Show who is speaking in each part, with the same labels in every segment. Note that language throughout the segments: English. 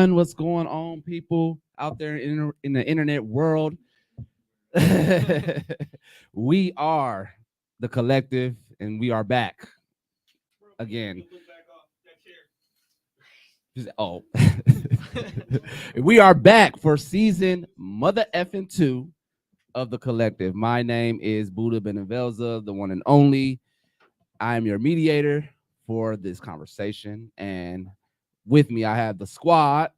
Speaker 1: everyone? What's going on, people out there in the internet world? We are the collective, and we are back again. Oh, we are back for season mother effing 2 of the collective. My name is Buddha Benevelza, the one and only. I am your mediator for this conversation, and with me I have the squad.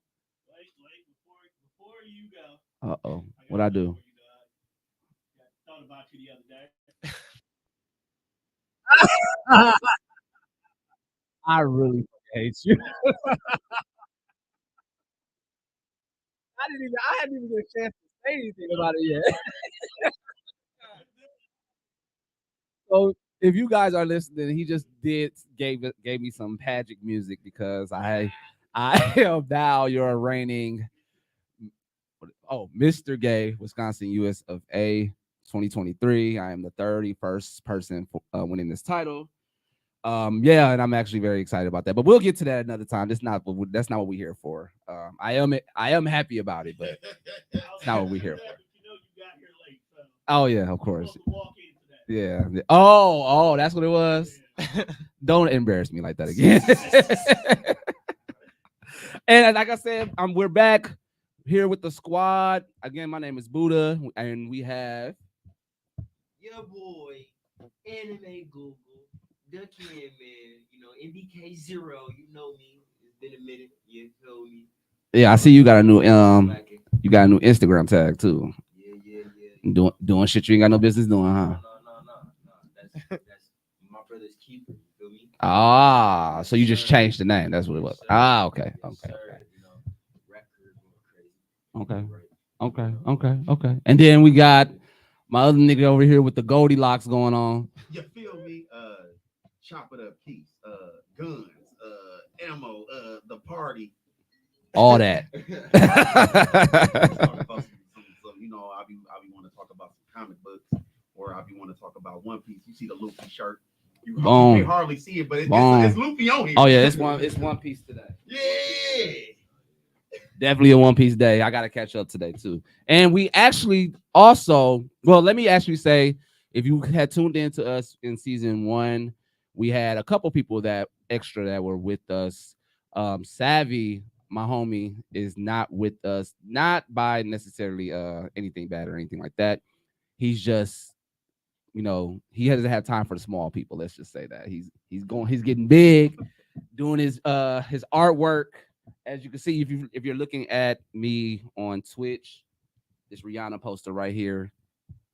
Speaker 1: Before you go. Uh-oh. What I do? Thought about you the other day. I really hate you. I hadn't even get a chance to say anything about it yet. So if you guys are listening, he just gave me some magic music because I am now your reigning Mr. Gay, Wisconsin US of A 2023. I am the 31st person winning this title. Yeah, and I'm actually very excited about that. But we'll get to that another time. That's not what we're here for. I am happy about it, but it's not what we're here for. Oh yeah, of course. Yeah. Oh, that's what it was. Don't embarrass me like that again. And like I said, we're back here with the squad. Again, my name is Buddha, and we have
Speaker 2: your boy, Anime Google, Ducky Man, MBK0, you know me. It's been a minute, you feel me?
Speaker 1: Yeah, I see you got a new Instagram tag too.
Speaker 2: Yeah.
Speaker 1: Doing shit you ain't got no business doing, huh?
Speaker 2: No. That's my brother's keeper, you feel me?
Speaker 1: Ah, so you just changed the name. That's what it was. Ah, okay. Okay. And then we got my other nigga over here with the Goldilocks going on.
Speaker 3: You feel me? Chop it up, piece, guns, ammo, the party,
Speaker 1: all that.
Speaker 3: I be want to talk about some comic books, or I be want to talk about One Piece. You see the Luffy shirt. You can hardly see it, but it's Luffy on here.
Speaker 1: Oh yeah, it's One Piece today.
Speaker 3: Yeah.
Speaker 1: Definitely a One Piece day. I got to catch up today too. And we actually also, let me actually say, if you had tuned in to us in season 1, we had a couple people that were with us. Savvy, my homie, is not with us, not by necessarily anything bad or anything like that. He's just, he doesn't have time for the small people. Let's just say that he's getting big, doing his artwork. As you can see, if you're looking at me on Twitch, this Rihanna poster right here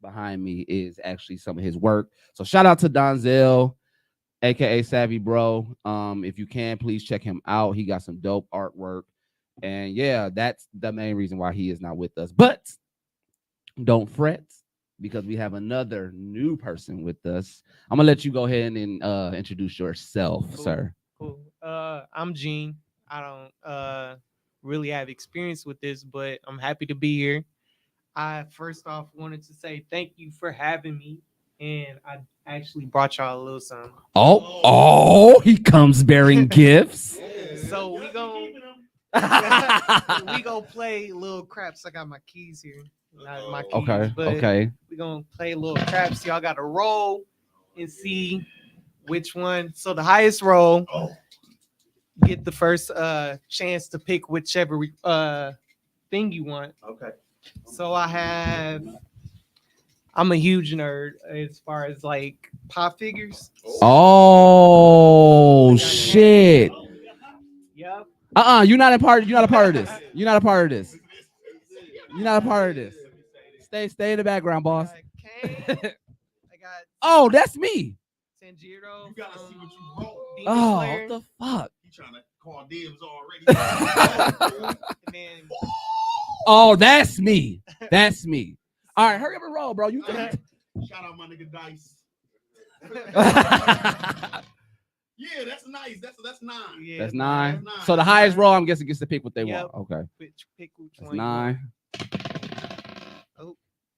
Speaker 1: behind me is actually some of his work. So shout out to Donzel, aka Savvy Bro. If you can, please check him out. He got some dope artwork. And yeah, that's the main reason why he is not with us. But don't fret, because we have another new person with us. I'm gonna let you go ahead and introduce yourself, sir.
Speaker 4: Cool. I'm Gene. I don't really have experience with this, but I'm happy to be here. I first off wanted to say thank you for having me, and I actually brought y'all a little something.
Speaker 1: Oh, he comes bearing gifts.
Speaker 4: So we gonna play little craps. I got my keys here. Not my keys,
Speaker 1: okay.
Speaker 4: We gonna play little craps. Y'all got to roll and see which one. So the highest roll. Get the first chance to pick whichever thing you want.
Speaker 3: Okay.
Speaker 4: So I'm a huge nerd as far as like pop figures.
Speaker 1: Oh shit.
Speaker 4: Yep.
Speaker 1: You're not a part of this. You're not a part of this. Stay in the background, boss.
Speaker 4: I got
Speaker 1: oh, that's me.
Speaker 4: Sanjiro.
Speaker 3: You gotta see what you roll.
Speaker 1: Oh, what the fuck?
Speaker 3: You trying to call dibs already?
Speaker 1: Oh, that's me. That's me. All right, hurry up and roll, bro. You
Speaker 3: shout out my nigga Dice. Yeah, that's nice. That's 9.
Speaker 4: Yeah,
Speaker 1: that's 9. So the highest roll, I'm guessing, gets to pick what they want. Okay.
Speaker 4: Pick which
Speaker 1: that's
Speaker 4: one.
Speaker 1: 9.
Speaker 4: Oh,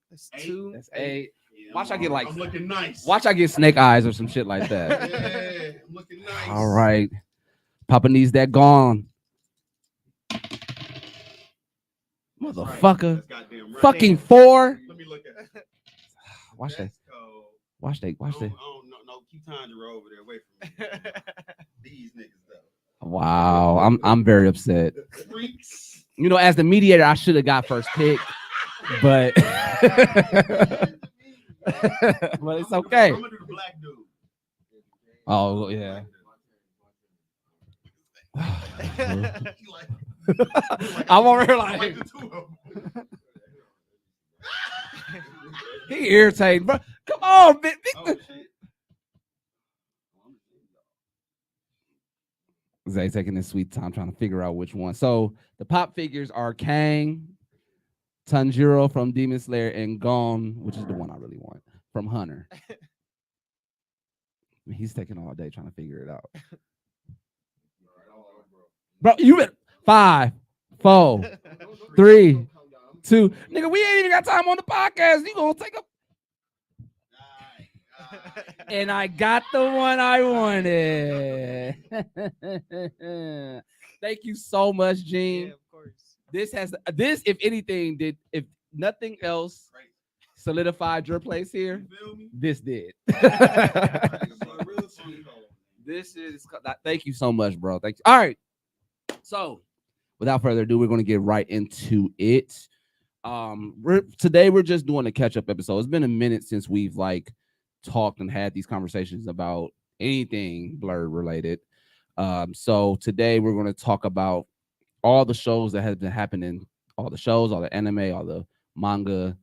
Speaker 4: that's 2.
Speaker 1: That's 8.
Speaker 3: Yeah,
Speaker 1: watch I get like.
Speaker 3: I'm looking nice.
Speaker 1: Watch I get snake eyes or some shit like that.
Speaker 3: Yeah, I'm looking nice.
Speaker 1: All right. Papa needs that gone. Motherfucker.
Speaker 3: That's goddamn right.
Speaker 1: Fucking 4.
Speaker 3: Let me look at it.
Speaker 1: Watch that.
Speaker 3: That's cold.
Speaker 1: Watch that. Watch that.
Speaker 3: No, keep Tandra over there away from me. These niggas though.
Speaker 1: Wow. I'm very upset.
Speaker 3: Freaks.
Speaker 1: You know, as the mediator, I should have got first pick, but but it's okay.
Speaker 3: I'm gonna do the black dude.
Speaker 1: Oh yeah. I'm over here like
Speaker 3: the two of them.
Speaker 1: he irritating, bro. Come on, big.
Speaker 3: Oh, shit.
Speaker 1: Zay taking his sweet time trying to figure out which one. So the pop figures are Kang, Tanjiro from Demon Slayer, and Gon, which is the one I really want, from Hunter. He's taking all day trying to figure it out. Bro, you at 5, 4, 3, 2. Nigga, we ain't even got time on the podcast. You gonna take a and I got the one I wanted. Thank you so much, Gene.
Speaker 4: Yeah, of course.
Speaker 1: This, if anything, if nothing else solidified your place here, this did. This is thank you so much, bro. Thank you. All right. So without further ado, we're going to get right into it. Today we're just doing a catch-up episode. It's been a minute since we've talked and had these conversations about anything Blerd related. So today we're going to talk about all the shows that have been happening, all the shows, all the anime, all the manga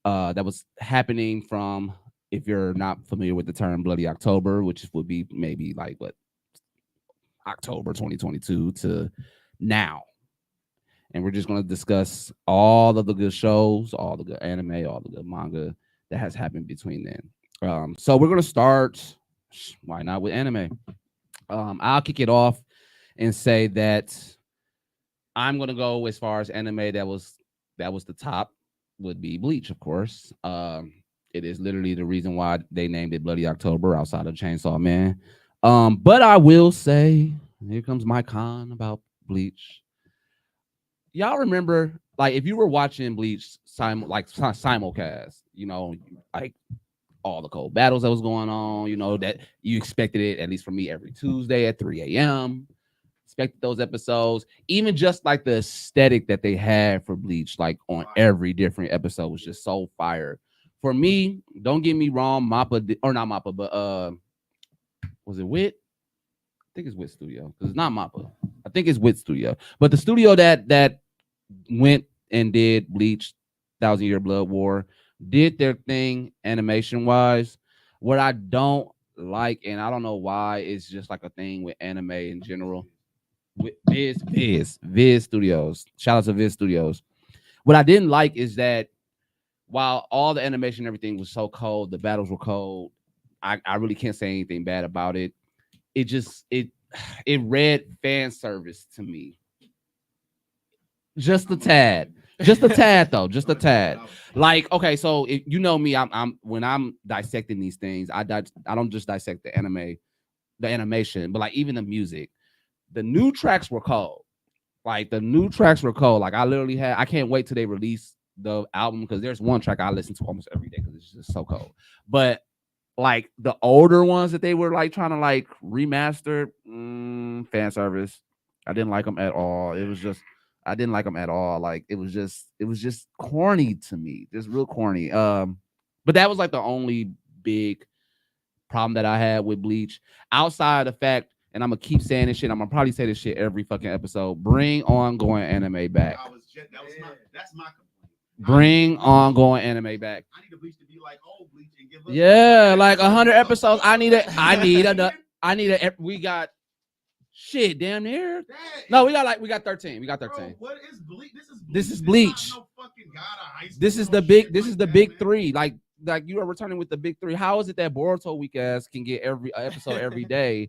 Speaker 1: that was happening from, if you're not familiar with the term, Bloody October, which would be maybe October 2022 to now. And we're just going to discuss all of the good shows, all the good anime, all the good manga that has happened between then. So we're going to start, why not, with anime. I'll kick it off and say that I'm going to go as far as anime that was the top would be Bleach, of course. It is literally the reason why they named it Bloody October outside of Chainsaw Man. But I will say, here comes my con about Bleach. Y'all remember, if you were watching Bleach simulcast, all the cold battles that was going on, that you expected it, at least for me, every Tuesday at 3 a.m. Expected those episodes. Even just the aesthetic that they had for Bleach, on every different episode was just so fire. For me, don't get me wrong, Mappa, or not Mappa, but was it Wit? I think it's Wit Studio, because it's not Mappa. I think it's Wit Studio. But the studio that went and did Bleach, 1,000 Year Blood War, did their thing animation wise. What I don't like, and I don't know why, it's just a thing with anime in general. With Viz Studios. Shout out to Viz Studios. What I didn't like is that while all the animation and everything was so cold, the battles were cold. I really can't say anything bad about it. It read fan service to me. Just a tad. Just a tad, though. Just a tad. Okay, so you know me, I'm when I'm dissecting these things, I don't just dissect the animation, but even the music. The new tracks were cold. The new tracks were cold. I can't wait till they release the album, because there's one track I listen to almost every day because it's just so cold. But the older ones that they were trying to remaster, fan service, I didn't like them at all. I didn't like them at all. It was just corny to me, just real corny. But that was the only big problem that I had with Bleach. Outside the fact, and I'm gonna keep saying this shit, I'm gonna probably say this shit every fucking episode. Bring ongoing anime back.
Speaker 3: That's my complaint.
Speaker 1: Bring ongoing anime back.
Speaker 3: I need a Bleach to be like old Bleach and give us
Speaker 1: 100 episodes. We got shit damn near. No, we got 13. We got 13.
Speaker 3: Bro, what is Bleach?
Speaker 1: This is Bleach.
Speaker 3: No fucking God of High School,
Speaker 1: This is the big three. You are returning with the big three. How is it that Boruto weak ass can get every episode every day?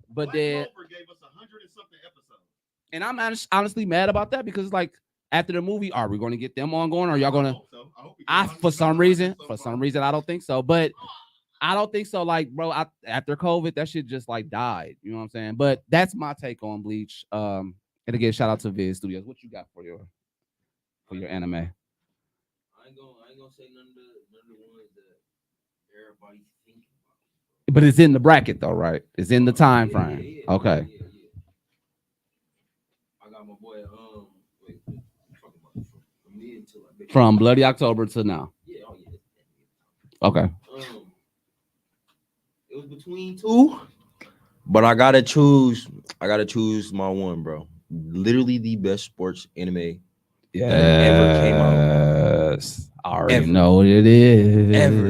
Speaker 1: But then
Speaker 3: gave us 100 and something episodes.
Speaker 1: And I'm honestly mad about that, because after the movie, are we going to get them ongoing? Or are y'all going to? For some reason, I don't think so. But I don't think so. Bro, after COVID, that shit just died. You know what I'm saying? But that's my take on Bleach. And again, shout out to Viz Studios. What you got for your? for your anime?
Speaker 2: I ain't gonna say none of the ones that everybody's thinking about.
Speaker 1: But it's in the bracket though, right? It's in the time frame.
Speaker 2: Yeah,
Speaker 1: Okay.
Speaker 2: yeah. I got my boy. Wait, what you talking about from me until like
Speaker 1: From Bloody October to now.
Speaker 2: yeah, oh yeah.
Speaker 1: Okay.
Speaker 2: It was between two.
Speaker 5: But I gotta choose my one, bro. Literally the best sports anime
Speaker 1: Yeah.
Speaker 5: ever came out.
Speaker 1: Yes. I already
Speaker 5: Ever.
Speaker 1: know what it is.
Speaker 5: Ever.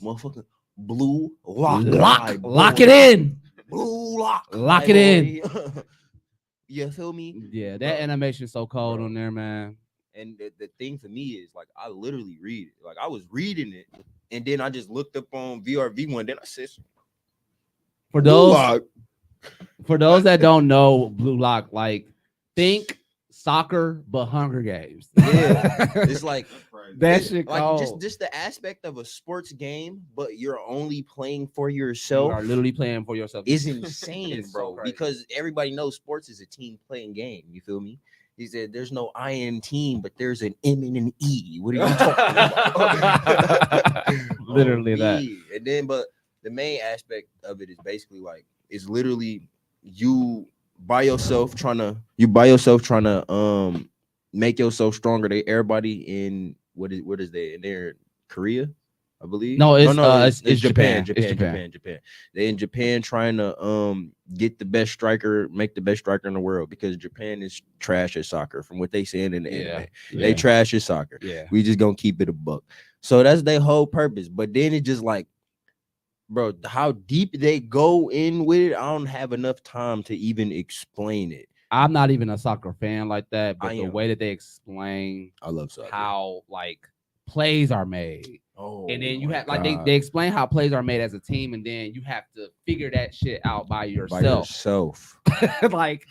Speaker 5: Motherfucking Blue Lock.
Speaker 1: Lock it in.
Speaker 5: Blue Lock.
Speaker 1: Lock it in.
Speaker 5: You feel me?
Speaker 1: Yeah, that animation's so cold on there, man.
Speaker 5: And the thing for me is like I literally read it. Like I was reading it, and then I just looked up on VRV1. Then I said,
Speaker 1: For
Speaker 5: Blue
Speaker 1: those
Speaker 5: Lock.
Speaker 1: for those that don't know, Blue Lock, like think soccer but Hunger Games.
Speaker 5: Yeah, it's like
Speaker 1: that shit
Speaker 5: like
Speaker 1: cold.
Speaker 5: just the aspect of a sports game, but you're only playing for
Speaker 1: You
Speaker 5: yourself.
Speaker 1: are literally playing for yourself.
Speaker 5: Is insane,
Speaker 1: It's so
Speaker 5: bro.
Speaker 1: crazy.
Speaker 5: Because everybody knows sports is a team playing game. You feel me? He said, "There's no I in team, but there's an M and an E." What are you talking about?
Speaker 1: Literally that.
Speaker 5: Yeah. And then, but the main aspect of it is basically like it's literally you by yourself trying to make yourself stronger. Everybody in what is they in there Korea, I believe.
Speaker 1: No, it's Japan. It's
Speaker 5: Japan. They in Japan trying to get the best striker, make the best striker in the world because Japan is trash at soccer from what they saying in the anime. They trash at soccer.
Speaker 1: Yeah.
Speaker 5: We just gonna keep it a buck. So that's their whole purpose. But then it just like, bro, how deep they go in with it, I don't have enough time to even explain it.
Speaker 1: I'm not even a soccer fan like that, but
Speaker 5: I
Speaker 1: the
Speaker 5: am.
Speaker 1: way that they explain
Speaker 5: I love soccer.
Speaker 1: how like plays are made.
Speaker 5: Oh,
Speaker 1: And then you
Speaker 5: my
Speaker 1: have like
Speaker 5: God.
Speaker 1: they explain how plays are made as a team, and then you have to figure that shit out by
Speaker 5: By
Speaker 1: yourself.
Speaker 5: yourself.
Speaker 1: Like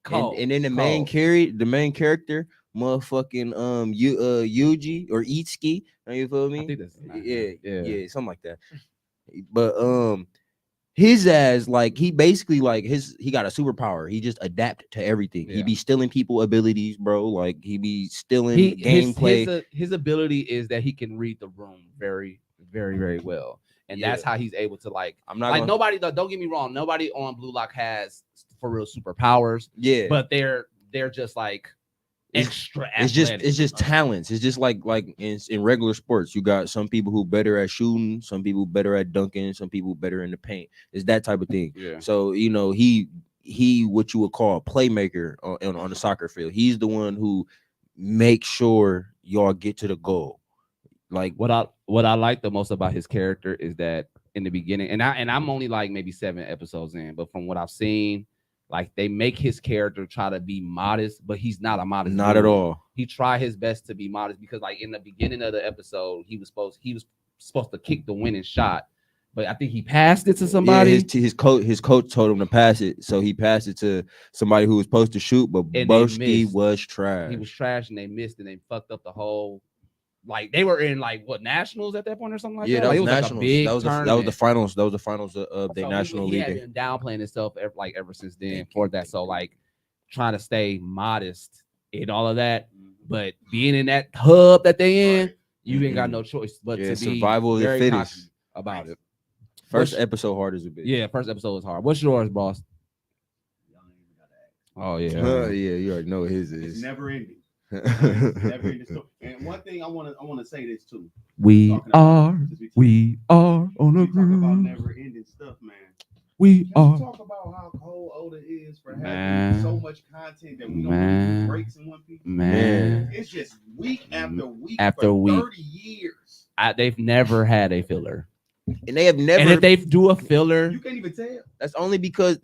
Speaker 1: cold,
Speaker 5: And then the main character, motherfucking Yuji or Itsuki, you feel me?
Speaker 1: I think that's his name.
Speaker 5: yeah, something like that. But his ass, like he basically like he got a superpower. He just adapt to everything. He
Speaker 1: Yeah.
Speaker 5: be stealing people abilities, bro. Like he be stealing
Speaker 1: His
Speaker 5: gameplay.
Speaker 1: ability is that he can read the room very, very, very well, and that's
Speaker 5: Yeah.
Speaker 1: how he's able to like.
Speaker 5: I'm not
Speaker 1: Like
Speaker 5: gonna,
Speaker 1: nobody. Don't get me wrong. Nobody on Blue Lock has for real superpowers,
Speaker 5: yeah.
Speaker 1: but they're just like extra.
Speaker 5: It's just
Speaker 1: athletic.
Speaker 5: talents. It's just like in regular sports, you got some people who better at shooting, some people better at dunking, some people better in the paint. It's that type of thing.
Speaker 1: Yeah.
Speaker 5: So he what you would call a playmaker on the soccer field. He's the one who makes sure y'all get to the goal. Like
Speaker 1: What I like the most about his character is that in the beginning, and I'm only like maybe 7 episodes in, but from what I've seen, like they make his character try to be modest, but he's not a modest.
Speaker 5: not
Speaker 1: dude.
Speaker 5: at all.
Speaker 1: He tried his best to be modest because like in the beginning of the episode, he was supposed to kick the winning shot, but I think he passed it to somebody.
Speaker 5: Yeah, his coach told him to pass it, so he passed it to somebody who was supposed to shoot, but
Speaker 1: And they
Speaker 5: Boski
Speaker 1: missed.
Speaker 5: was trash.
Speaker 1: He was trash, and they missed, and they fucked up the whole. Like they were in like what nationals at that point or something like
Speaker 5: Yeah,
Speaker 1: that.
Speaker 5: that
Speaker 1: Like,
Speaker 5: was
Speaker 1: it was
Speaker 5: nationals.
Speaker 1: like a big
Speaker 5: that was the
Speaker 1: tournament.
Speaker 5: finals. That was the finals of the
Speaker 1: So
Speaker 5: national
Speaker 1: he
Speaker 5: league.
Speaker 1: had been downplaying himself ever since then for that. So like trying to stay modest in all of that, but being in that hub that they in, you ain't got no choice but
Speaker 5: Yeah,
Speaker 1: to be
Speaker 5: survival of the
Speaker 1: very
Speaker 5: fittest.
Speaker 1: cocky about it.
Speaker 5: First
Speaker 1: What's-
Speaker 5: episode hard as a bitch.
Speaker 1: Yeah, first episode was hard. What's yours, boss? Oh
Speaker 5: yeah,
Speaker 1: yeah.
Speaker 5: you already know what his
Speaker 3: It's
Speaker 5: is.
Speaker 3: never ending. Never ending story. And one thing I want to say this too.
Speaker 1: We
Speaker 3: Talking about-
Speaker 1: are
Speaker 3: since we
Speaker 1: on a
Speaker 3: talk about
Speaker 1: groove.
Speaker 3: never ending stuff, man.
Speaker 1: We
Speaker 3: Can we
Speaker 1: are.
Speaker 3: talk about how cold Oda is for having
Speaker 1: Man.
Speaker 3: so much content that we don't
Speaker 1: Man.
Speaker 3: have breaks in One Piece?
Speaker 1: Man,
Speaker 3: It's just week after week
Speaker 1: After
Speaker 3: for
Speaker 1: week.
Speaker 3: 30 years.
Speaker 1: they've never had a filler.
Speaker 5: And they have never.
Speaker 1: And if they do a filler,
Speaker 3: You can't even tell.
Speaker 5: that's only because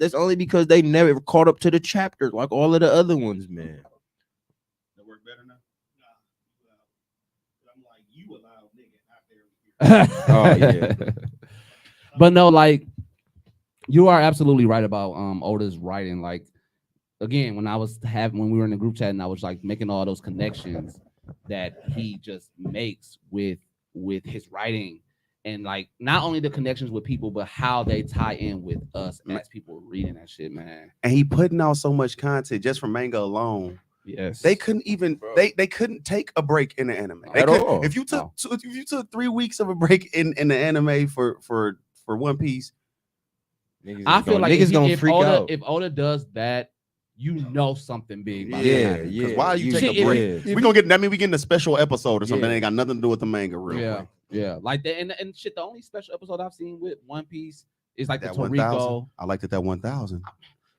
Speaker 5: they never caught up to the chapters like all of the other ones, man.
Speaker 3: That work better now? Nah. I'm like, you allowed nigga out there.
Speaker 5: Oh, yeah.
Speaker 1: But no, like you are absolutely right about Oda's writing. Like again, when we were in the group chat and I was like making all those connections that he just makes with his writing, and like not only the connections with people, but how they tie in with us as people reading that shit, man.
Speaker 6: And he putting out so much content just from Manga alone.
Speaker 1: Yes.
Speaker 6: They couldn't even
Speaker 5: Bro.
Speaker 6: they couldn't take a break in the anime. They
Speaker 5: At
Speaker 6: could,
Speaker 5: all.
Speaker 6: if you took
Speaker 1: No.
Speaker 6: if you took 3 weeks of a break in the anime for One Piece,
Speaker 5: Niggas
Speaker 1: I
Speaker 5: is
Speaker 1: feel
Speaker 5: gonna-
Speaker 1: like
Speaker 5: niggas gonna freak
Speaker 1: Oda,
Speaker 5: out.
Speaker 1: if Oda does that, you know something big about to
Speaker 5: Yeah,
Speaker 1: happen.
Speaker 6: because
Speaker 5: yeah.
Speaker 6: why you take a
Speaker 1: Shit,
Speaker 6: break?
Speaker 5: yeah.
Speaker 6: We gonna get that mean we getting a special episode or something
Speaker 5: Yeah.
Speaker 6: that ain't got nothing to do with the manga real
Speaker 1: Yeah,
Speaker 6: quick.
Speaker 1: yeah. Like the and shit. The only special episode I've seen with One Piece is like
Speaker 6: That
Speaker 1: the
Speaker 6: 1,000.
Speaker 1: Toriko.
Speaker 6: I liked it that 1,000.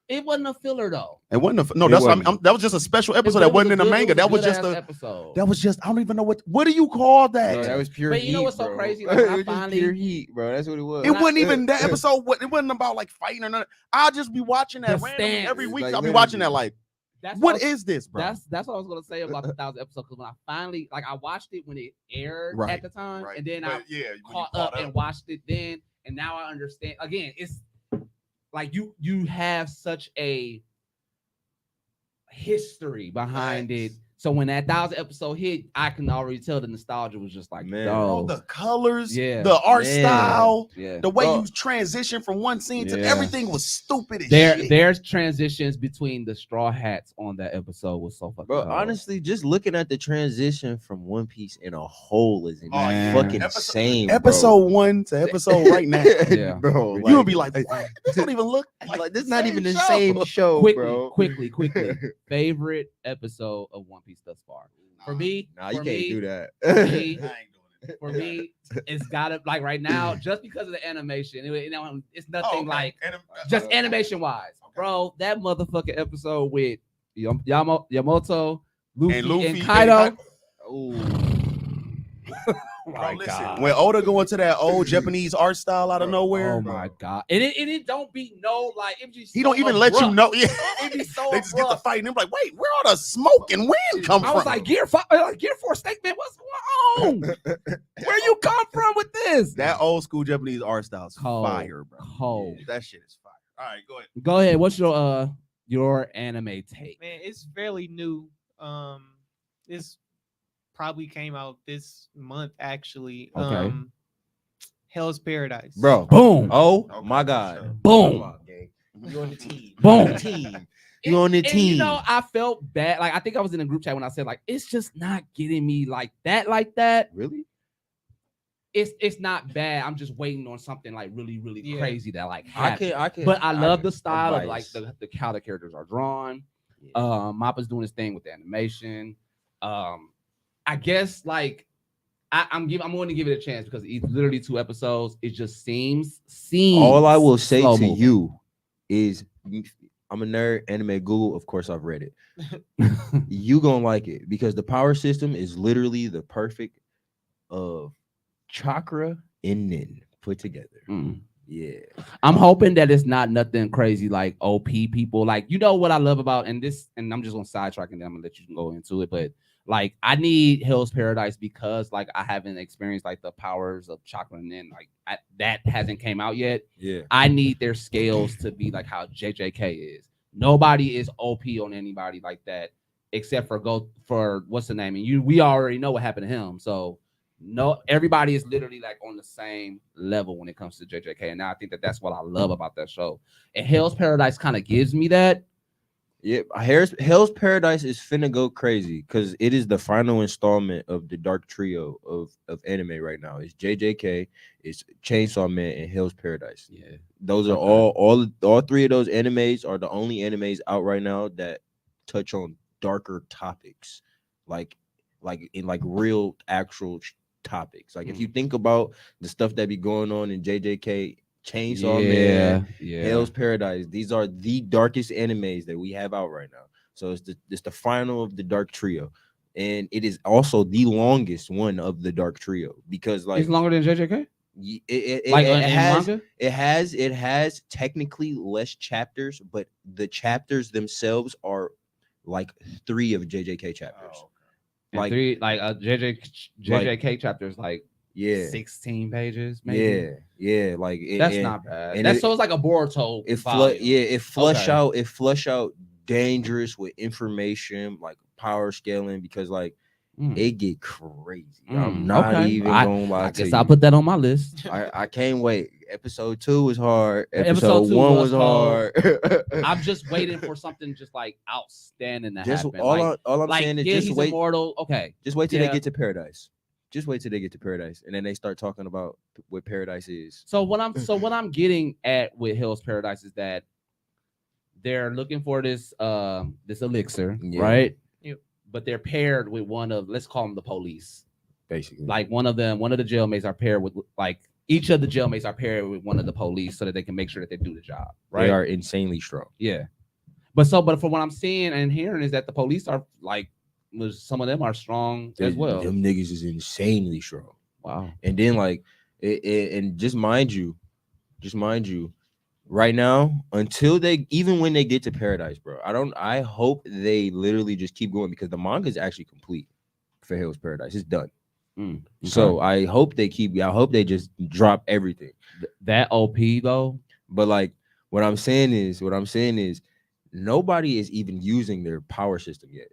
Speaker 1: It wasn't a filler though.
Speaker 6: It wasn't no.
Speaker 5: It
Speaker 6: That's
Speaker 5: wasn't.
Speaker 6: that was just a special episode
Speaker 1: But it
Speaker 6: that
Speaker 1: was
Speaker 6: wasn't
Speaker 1: a
Speaker 6: in the
Speaker 1: good-
Speaker 6: manga.
Speaker 1: it
Speaker 6: That was
Speaker 1: a
Speaker 6: just
Speaker 1: good-ass
Speaker 6: a.
Speaker 1: episode.
Speaker 6: That was just I don't even know what do you call that?
Speaker 5: Bro, that was pure
Speaker 1: But
Speaker 5: heat.
Speaker 1: you know what's so
Speaker 5: bro.
Speaker 1: crazy? Like, when I
Speaker 5: It was just
Speaker 1: finally-
Speaker 5: pure heat, bro. That's what it was.
Speaker 6: It wasn't even that episode. It wasn't about like fighting or nothing. I'll just be watching that
Speaker 1: The
Speaker 6: randomly
Speaker 1: stance.
Speaker 6: every week.
Speaker 5: Like,
Speaker 6: I'll be watching that
Speaker 5: literally.
Speaker 6: like,
Speaker 1: That's
Speaker 6: what is this, bro?
Speaker 1: That's what I was gonna say about the 1,000 episode. Because when I finally I watched it when it aired
Speaker 6: Right,
Speaker 1: at the time,
Speaker 6: right.
Speaker 1: and then I
Speaker 6: But yeah, when you
Speaker 1: caught up and watched it then, and now I understand. Again, it's like you have such a history behind it. So when that 1,000 episode hit, I can already tell the nostalgia was just like,
Speaker 5: Man.
Speaker 6: Bro, the colors,
Speaker 1: Yeah.
Speaker 6: the art
Speaker 5: Man.
Speaker 6: style,
Speaker 1: yeah.
Speaker 6: the way
Speaker 5: Bro.
Speaker 6: you transition from one scene to
Speaker 1: Yeah.
Speaker 6: everything was stupid as shit.
Speaker 1: There's transitions between the straw hats on that episode was so fucking
Speaker 5: Bro,
Speaker 1: dope.
Speaker 5: honestly, just looking at the transition from One Piece in a whole is
Speaker 1: yeah.
Speaker 5: fucking
Speaker 6: Episode-
Speaker 5: insane.
Speaker 6: Episode 1 to episode right now.
Speaker 1: Yeah.
Speaker 5: bro.
Speaker 6: You would be like, what? This don't even look
Speaker 5: like this
Speaker 6: the
Speaker 5: not
Speaker 6: same
Speaker 5: even the
Speaker 6: show.
Speaker 5: same show,
Speaker 1: quickly,
Speaker 5: bro.
Speaker 1: quickly. Favorite episode of One Piece thus far. For me,
Speaker 5: Nah, you
Speaker 1: for
Speaker 5: can't
Speaker 1: me,
Speaker 5: do that.
Speaker 1: for me,
Speaker 6: I ain't doing it.
Speaker 1: for me, it's gotta like right now, just because of the animation. It's nothing like just animation wise, bro. That motherfucking episode with Yamamoto, Luffy,
Speaker 6: And Luffy
Speaker 1: and Kaido. Oh
Speaker 6: Bro, listen, when Oda go into that old Japanese art style out of nowhere,
Speaker 1: Oh my god! And it don't be no like it just
Speaker 6: he don't even let you know. Yeah,
Speaker 1: It be so
Speaker 6: they just get to
Speaker 1: abrupt.
Speaker 6: fight, and they're like, "Wait, where all the smoke and wind come
Speaker 1: I
Speaker 6: from?"
Speaker 1: was like, Gear 4 statement. What's going on? Where you come from with this?
Speaker 6: that old school Japanese art style is
Speaker 1: Cold.
Speaker 6: fire, bro.
Speaker 1: Cold.
Speaker 6: That shit is fire. All right, go ahead.
Speaker 1: Go ahead. What's your anime take?
Speaker 4: Man, it's fairly new. This probably came out this month actually.
Speaker 1: Okay.
Speaker 4: Hell's Paradise.
Speaker 5: Bro.
Speaker 1: Boom.
Speaker 5: Oh
Speaker 6: Okay,
Speaker 5: my
Speaker 6: for
Speaker 5: god.
Speaker 6: sure.
Speaker 1: Boom.
Speaker 5: You on the team.
Speaker 1: Boom.
Speaker 5: You on the team. You on the
Speaker 1: And,
Speaker 5: team.
Speaker 1: you know, I felt bad. Like I think I was in a group chat when I said like it's just not getting me like that.
Speaker 5: Really?
Speaker 1: It's not bad. I'm just waiting on something like really
Speaker 4: Yeah.
Speaker 1: crazy that like
Speaker 5: I
Speaker 1: happens.
Speaker 5: can
Speaker 1: But I love the style of like
Speaker 5: advice.
Speaker 1: the how the characters are drawn.
Speaker 5: Yeah.
Speaker 1: Mappa's doing his thing with the animation. I guess like I'm going to give it a chance because it's literally 2 episodes. It just seems
Speaker 5: All I will say
Speaker 1: slow
Speaker 5: to
Speaker 1: moving.
Speaker 5: you is I'm a nerd, anime Google. Of course, I've read it. You gonna like it because the power system is literally the perfect of chakra and nin put together.
Speaker 1: Mm.
Speaker 5: Yeah.
Speaker 1: I'm hoping that it's not nothing crazy like OP people. Like, you know what I love about and I'm just gonna sidetrack and then I'm gonna let you go into it. But like I need Hell's Paradise because like I haven't experienced like the powers of chakra and then like that hasn't came out yet.
Speaker 5: Yeah.
Speaker 1: I need their scales to be like how JJK is. Nobody is OP on anybody like that except for what's the name? And we already know what happened to him. So no, everybody is literally like on the same level when it comes to JJK. And now I think that's what I love about that show. And Hell's Paradise kind of gives me that.
Speaker 5: Yeah, Hell's Paradise is finna go crazy because it is the final installment of the Dark Trio of anime right now. It's JJK, it's Chainsaw Man, and Hell's Paradise.
Speaker 1: Yeah.
Speaker 5: Those are
Speaker 1: Okay.
Speaker 5: all 3 of those animes are the only animes out right now that touch on darker topics, like in like real actual topics. Like if you think about the stuff that be going on in JJK, Chainsaw Man, Hell's Paradise, these are the darkest animes that we have out right now. So it's the final of the Dark Trio, and it is also the longest one of the Dark Trio because like
Speaker 1: It's longer than JJK?
Speaker 5: it has technically less chapters, but the chapters themselves are like 3 of JJK chapters.
Speaker 1: Like JJK chapters like
Speaker 5: Yeah.
Speaker 1: 16 pages, maybe.
Speaker 5: Yeah, like
Speaker 1: That's not bad.
Speaker 5: and
Speaker 1: That's
Speaker 5: it-
Speaker 1: so it's like a Boruto.
Speaker 5: it
Speaker 1: volume.
Speaker 5: it flush
Speaker 1: Okay.
Speaker 5: out dangerous with information like power scaling because like it get crazy. I'm not
Speaker 1: Okay.
Speaker 5: even gonna lie
Speaker 1: I
Speaker 5: to
Speaker 1: guess
Speaker 5: you.
Speaker 1: I'll put that on my list.
Speaker 5: I can't wait. Episode 2 was hard.
Speaker 1: Episode
Speaker 5: Episode
Speaker 1: 2
Speaker 5: 1
Speaker 1: was
Speaker 5: was hard.
Speaker 1: I'm just waiting for something just like outstanding to
Speaker 5: Just
Speaker 1: happen.
Speaker 5: all I'm
Speaker 1: like,
Speaker 5: saying is
Speaker 1: yeah,
Speaker 5: just
Speaker 1: he's
Speaker 5: wait.
Speaker 1: immortal. Okay.
Speaker 5: Just wait till
Speaker 1: Yeah.
Speaker 5: they get to paradise. Just wait till they get to paradise, and then they start talking about what paradise is.
Speaker 1: So what I'm getting at with Hell's Paradise is that they're looking for this this elixir,
Speaker 5: Yeah.
Speaker 1: right?
Speaker 4: Yep.
Speaker 1: But they're paired with one of, let's call them the police.
Speaker 5: Basically,
Speaker 1: Like one of the jailmates are paired with, like, each of the jailmates are paired with one of the police so that they can make sure that they do the job. Right.
Speaker 5: they are insanely strong.
Speaker 1: Yeah. But from what I'm seeing and hearing is that the police are like, some of them are strong as well.
Speaker 5: Them niggas is insanely strong.
Speaker 1: Wow.
Speaker 5: And then like, and just mind you, right now, until they, even when they get to paradise, bro, I hope they literally just keep going, because the manga is actually complete for Hell's Paradise. It's done.
Speaker 1: Okay.
Speaker 5: So I hope they just drop everything.
Speaker 1: That OP though.
Speaker 5: But like, what I'm saying is nobody is even using their power system yet.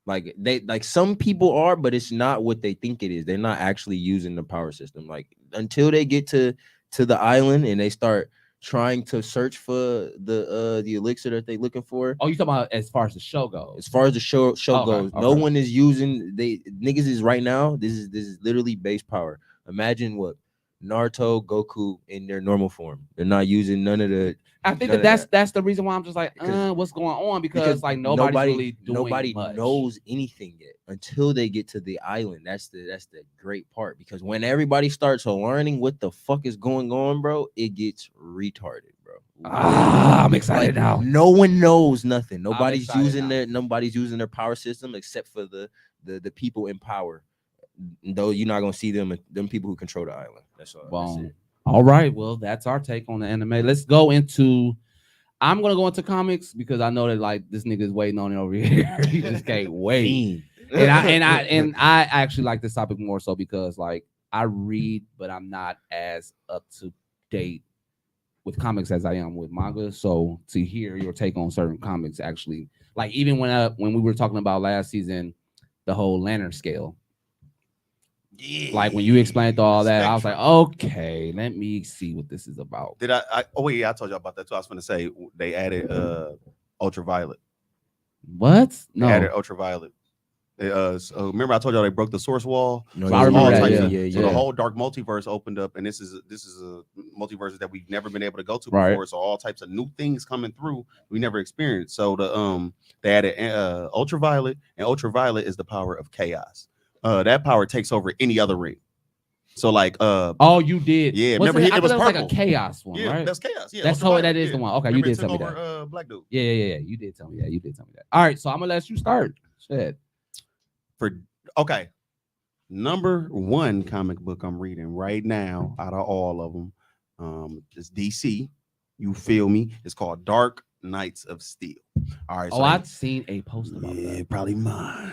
Speaker 5: Like some people are, but it's not what they think it is. They're not actually using the power system. Like, until they get to the island and they start trying to search for the elixir that they're looking for.
Speaker 1: Oh, you talking about as far as the show goes?
Speaker 5: As far as the show goes, no
Speaker 1: okay.
Speaker 5: one is using, niggas is right now. This is literally base power. Imagine what Naruto, Goku in their normal form. They're not using none of the.
Speaker 1: I think that's the reason why I'm just like, what's going on? Because like nobody's really doing
Speaker 5: nobody
Speaker 1: much.
Speaker 5: knows anything yet until they get to the island. That's the great part, because when everybody starts learning what the fuck is going on, bro, it gets retarded, bro.
Speaker 1: I'm excited now.
Speaker 5: No one knows nothing. Nobody's
Speaker 1: excited
Speaker 5: using their power system except for the people in power. Though you're not gonna see them people who control the island. That's all.
Speaker 1: Wow.
Speaker 5: That's it.
Speaker 1: All right. Well, that's our take on the anime. Let's go into. I'm gonna go into comics because I know that like this nigga's waiting on it over here. He just can't wait. And I actually like this topic more so because like I read, but I'm not as up to date with comics as I am with manga. So to hear your take on certain comics, actually, like even when we were talking about last season, the whole lantern scale.
Speaker 6: Yeah.
Speaker 1: Like when you explained all that, I was like, okay, let me see what this is about.
Speaker 6: Did I oh yeah, I told you about that too. I was gonna say they added ultraviolet.
Speaker 1: What?
Speaker 6: They added ultraviolet. So remember I told y'all they broke the source wall.
Speaker 5: No,
Speaker 1: I remember that,
Speaker 6: So the whole dark multiverse opened up, and this is a multiverse that we've never been able to go to before. So all types of new things coming through we never experienced. So they added ultraviolet, and ultraviolet is the power of chaos. That power takes over any other ring. So like
Speaker 1: oh, you did.
Speaker 6: Yeah,
Speaker 1: remember
Speaker 6: it was
Speaker 1: like
Speaker 6: purple.
Speaker 1: a chaos one,
Speaker 6: Yeah,
Speaker 1: right?
Speaker 6: that's chaos. Yeah,
Speaker 1: that's how that is the one. Okay,
Speaker 6: remember
Speaker 1: you did tell me that.
Speaker 6: Black dude.
Speaker 1: Yeah. You did tell me that. You did tell me that. All right, so I'm gonna let you start. Shit.
Speaker 6: Okay. Number one comic book I'm reading right now out of all of them, is DC. You feel me? It's called Dark Knights of Steel. All right.
Speaker 1: So I've seen a post about that.
Speaker 6: Probably mine.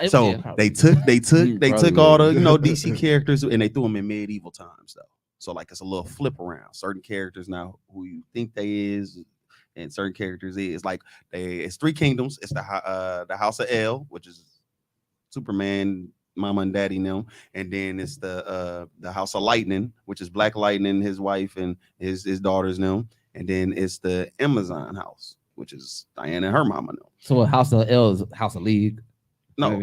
Speaker 1: Yeah,
Speaker 6: So
Speaker 1: probably.
Speaker 6: they took all the DC characters and they threw them in medieval times though. So like it's a little flip around. Certain characters now who you think they is, and certain characters is like it's three kingdoms. It's the House of El, which is Superman, Mama and Daddy them, and then it's the House of Lightning, which is Black Lightning, his wife and his daughters them, and then it's the Amazon House, which is Diana and her mama them.
Speaker 1: So House of L is House of League.
Speaker 6: No,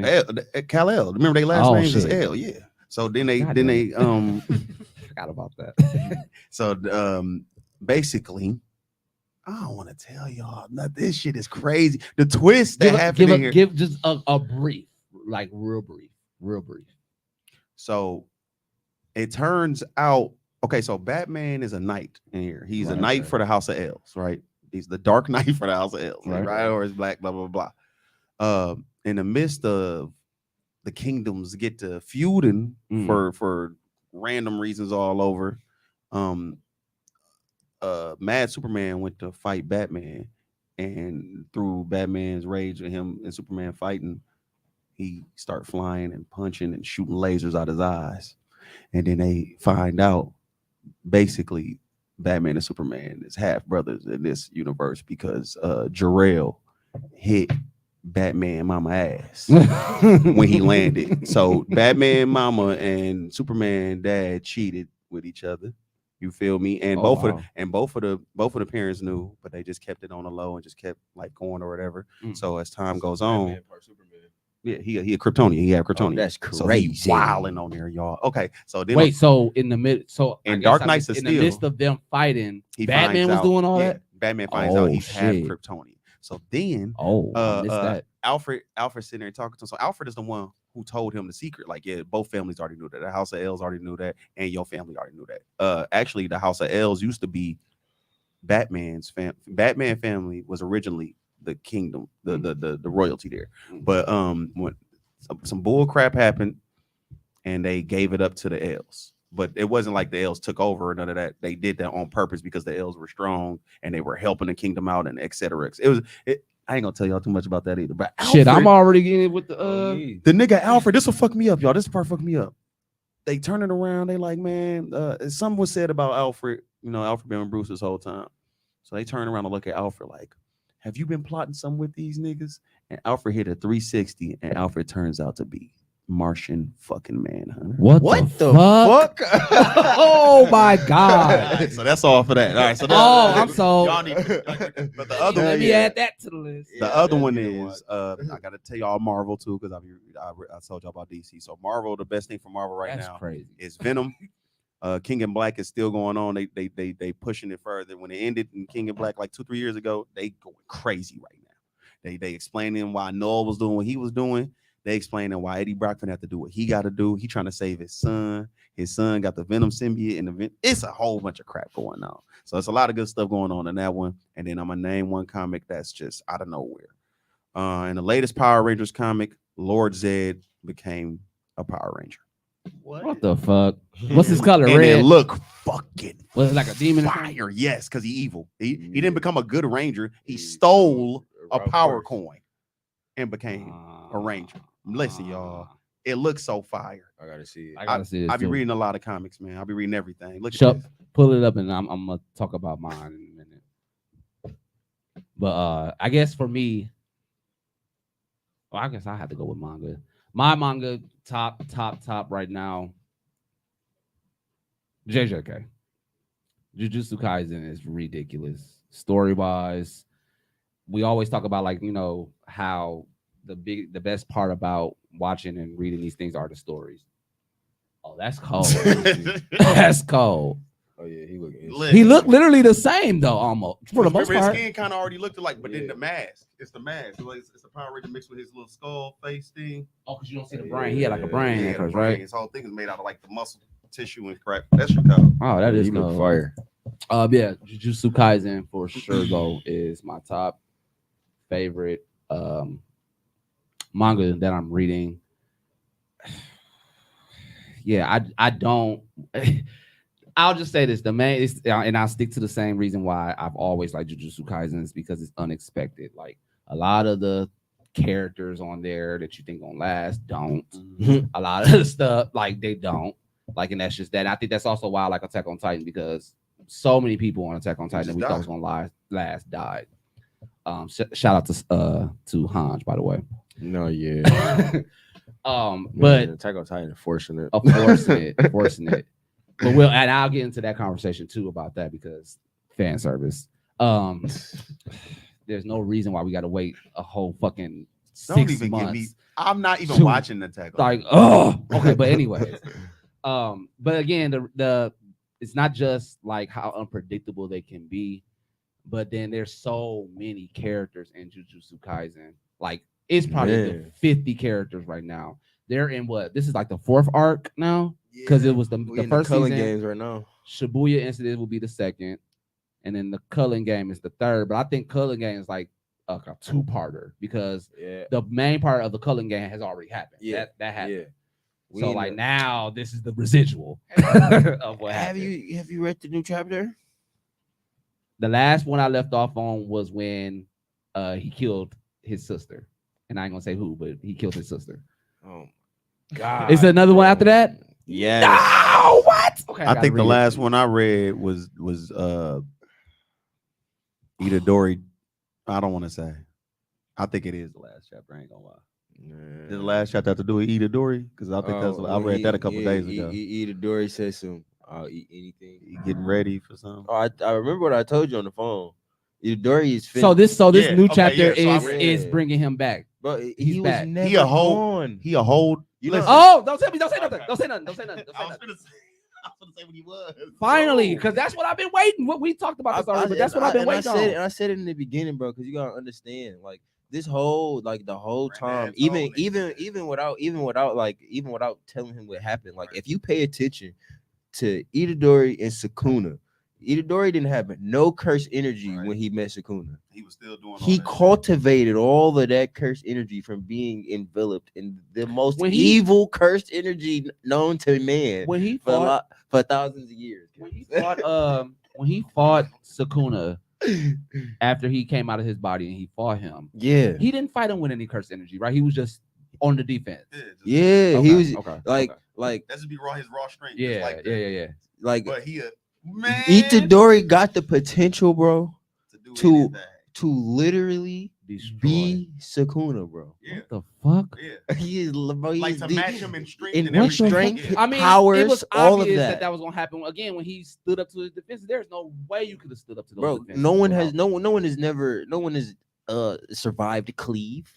Speaker 6: Kal-El. Remember their last names is
Speaker 1: shit.
Speaker 6: L, yeah. So then they
Speaker 1: forgot about that.
Speaker 6: So basically, I don't want to tell y'all. This shit is crazy. The twist that happened in here.
Speaker 1: Give just a brief, like real brief.
Speaker 6: So it turns out, okay, so Batman is a knight in here. He's a knight for the House of L's, right? He's the Dark Knight for the House of L's, right? Or is black, blah, blah, blah. In the midst of the kingdoms get to feuding for random reasons all over, Mad Superman went to fight Batman, and through Batman's rage and him and Superman fighting, he start flying and punching and shooting lasers out his eyes. And then they find out basically Batman and Superman is half brothers in this universe because Jor-El hit Batman mama ass when he landed. So Batman mama and Superman dad cheated with each other. You feel me? And
Speaker 1: Oh,
Speaker 6: both of the parents knew, but they just kept it on the low and just kept like going or whatever. So as time goes on, yeah, he a Kryptonian. He had Kryptonian.
Speaker 5: that's
Speaker 6: So he
Speaker 5: crazy.
Speaker 6: wilding on there, y'all. Okay, so then
Speaker 1: wait, so in the mid, so
Speaker 6: in
Speaker 1: I guess
Speaker 6: Dark Knights of
Speaker 1: in the
Speaker 6: Steel,
Speaker 1: midst of them fighting,
Speaker 6: he
Speaker 1: Batman
Speaker 6: finds
Speaker 1: was
Speaker 6: out-
Speaker 1: doing all
Speaker 6: yeah,
Speaker 1: that.
Speaker 6: Batman finds out
Speaker 1: Oh,
Speaker 6: he's half
Speaker 1: shit.
Speaker 6: Kryptonian. So then
Speaker 1: I missed that.
Speaker 6: Alfred sitting there talking to him. So Alfred is the one who told him the secret. Like, yeah, both families already knew that. The House of L's already knew that, and your family already knew that. Actually, the House of L's used to be Batman's family. Batman family was originally the kingdom, the royalty there. But when some bull crap happened, and they gave it up to the L's. But it wasn't like the L's took over or none of that. They did that on purpose because the L's were strong and they were helping the kingdom out and et cetera. I ain't gonna tell y'all too much about that either. But
Speaker 1: Shit, I'm
Speaker 6: Alfred,
Speaker 1: already getting with the
Speaker 6: the nigga Alfred. This will fuck me up, y'all. This part fucked me up. They turn it around. They like, man, something was said about Alfred. You know, Alfred been with Bruce this whole time. So they turn around and look at Alfred like, have you been plotting something with these niggas? And Alfred hit a 360, and Alfred turns out to be Martian fucking Manhunter.
Speaker 1: What the fuck? Oh my god!
Speaker 6: So that's all for that. All right. So
Speaker 1: I'm so.
Speaker 6: y'all need. But the other
Speaker 1: Let
Speaker 6: one,
Speaker 1: me add that to the list.
Speaker 6: the other one is I gotta tell y'all Marvel too because I told y'all about DC. So Marvel, the best thing for Marvel right
Speaker 1: That's
Speaker 6: now
Speaker 1: crazy.
Speaker 6: is Venom. King in Black is still going on. They pushing it further. When it ended in King in Black like 2-3 years ago, they going crazy right now. They explaining why Noel was doing what he was doing. They explaining why Eddie Brockman had to do what he got to do. He trying to save his son. His son got the Venom symbiote, and it's a whole bunch of crap going on. So it's a lot of good stuff going on in that one. And then I'm gonna name one comic that's just out of nowhere. In the latest Power Rangers comic, Lord Zed became a Power Ranger.
Speaker 1: What the fuck? What's his color?
Speaker 6: And
Speaker 1: Red.
Speaker 6: it look fucking
Speaker 1: Was it like a demon?
Speaker 6: fire. Yes, because he evil. He didn't become a good ranger. He stole a power coin and became a ranger. Listen, y'all, it looks so fire.
Speaker 5: I gotta see it.
Speaker 1: I gotta see this.
Speaker 6: I be
Speaker 1: too.
Speaker 6: reading a lot of comics, man. I be reading everything. Look
Speaker 1: Shut,
Speaker 6: at this.
Speaker 1: pull it up, and I'm gonna talk about mine in a minute. But I guess for me, well, I guess I have to go with manga. My manga top right now. JJK. Jujutsu Kaisen is ridiculous. Story wise, we always talk about like, you know, how the best part about watching and reading these things are the stories. Oh, that's cold. That's cold.
Speaker 5: Oh yeah, he
Speaker 1: He looked literally the same though, almost for the most
Speaker 6: His
Speaker 1: part.
Speaker 6: skin kind of already looked alike, but then the mask. It's the mask. It's the Power Ranger mixed with his little skull face thing.
Speaker 1: Oh, because you don't see the brain. He had like a brain
Speaker 6: Yeah,
Speaker 1: at first, right?
Speaker 6: His whole thing is made out of like the muscle tissue and crap. That's your color.
Speaker 1: Oh, that is
Speaker 5: he look
Speaker 1: cold.
Speaker 5: fire.
Speaker 1: Yeah, Jujutsu Kaisen for sure though is my top favorite manga that I'm reading. Yeah, I don't. I'll just say this: the main is, and I'll stick to the same reason why I've always liked Jujutsu Kaisen is because it's unexpected. Like a lot of the characters on there that you think gonna last don't. A lot of the stuff like they don't. Like, and that's just that. And I think that's also why I like Attack on Titan because so many people on Attack on Titan that we thought was gonna last died. Shout out to Hans, by the way.
Speaker 5: No, yeah.
Speaker 1: But
Speaker 5: Attack on Titan forcing it.
Speaker 1: Forcing it. But and I'll get into that conversation too about that because fan service. There's no reason why we got to wait a whole fucking 6 months.
Speaker 6: I'm not even watching Attack on
Speaker 1: Titan. Okay, but anyways. But again, the it's not just like how unpredictable they can be, but then there's so many characters in Jujutsu Kaisen. Like it's probably the 50 characters right now. They're in what? This is like the 4th arc now because it was the first
Speaker 5: Cullen
Speaker 1: season.
Speaker 5: games right now.
Speaker 1: Shibuya Incident will be the 2nd, and then the Cullen game is the 3rd. But I think Cullen game is like a 2-parter because the main part of the Cullen game has already happened.
Speaker 5: Yeah,
Speaker 1: that happened.
Speaker 5: Yeah.
Speaker 1: So like now this is the residual of what happened.
Speaker 5: Have you read the new chapter?
Speaker 1: The last one I left off on was when he killed his sister. And I ain't gonna say who, but he killed his sister.
Speaker 5: Oh God.
Speaker 1: Is there another one after that?
Speaker 5: Yes.
Speaker 1: No, what? Okay,
Speaker 6: I think the last one I read was Itadori. I don't want to say. I think it is the last chapter. I ain't gonna lie. Did the last chapter have to do with Itadori? Because I think that's I read that a couple days ago.
Speaker 5: Itadori said some. I'll eat anything.
Speaker 6: He getting ready for something.
Speaker 5: Oh, I remember what I told you on the phone. Itadori is
Speaker 1: finished. So this new chapter
Speaker 6: is
Speaker 1: bringing him back.
Speaker 5: But he was
Speaker 1: back.
Speaker 5: never
Speaker 6: He a whole. He a whole.
Speaker 5: Listen.
Speaker 1: Oh, don't say nothing. Don't say nothing.
Speaker 6: I was gonna say what he was.
Speaker 1: Finally, because that's what I've been waiting. What we talked about this already, but that's what I've been waiting on.
Speaker 5: And I said it in the beginning, bro, because you gotta understand, like this whole, like the whole time, even without telling him what happened, like if you pay attention to Itadori and Sukuna, Itadori didn't have no cursed energy when he met Sukuna.
Speaker 6: He was still doing.
Speaker 5: He cultivated all of that cursed energy from being enveloped in the most evil cursed energy known to man.
Speaker 1: When he
Speaker 5: fought for thousands of years.
Speaker 1: When he fought Sukuna after he came out of his body and he fought him.
Speaker 5: Yeah.
Speaker 1: He didn't fight him with any cursed energy, right? He was just on the defense.
Speaker 5: Yeah, he was like
Speaker 6: that's just be his raw strength.
Speaker 1: Yeah, yeah.
Speaker 5: Like,
Speaker 6: but man,
Speaker 5: Itadori got the potential, bro, to literally be Sukuna, bro.
Speaker 6: Yeah.
Speaker 1: What the fuck?
Speaker 6: Yeah.
Speaker 5: He is
Speaker 6: like to match him in strength and
Speaker 5: everything.
Speaker 6: everything.
Speaker 1: I mean,
Speaker 5: powers,
Speaker 1: it was
Speaker 5: all
Speaker 1: obvious
Speaker 5: of
Speaker 1: that was gonna happen again when he stood up to his defense. There's no way you could have stood up to those defenses.
Speaker 5: No one has survived Cleave.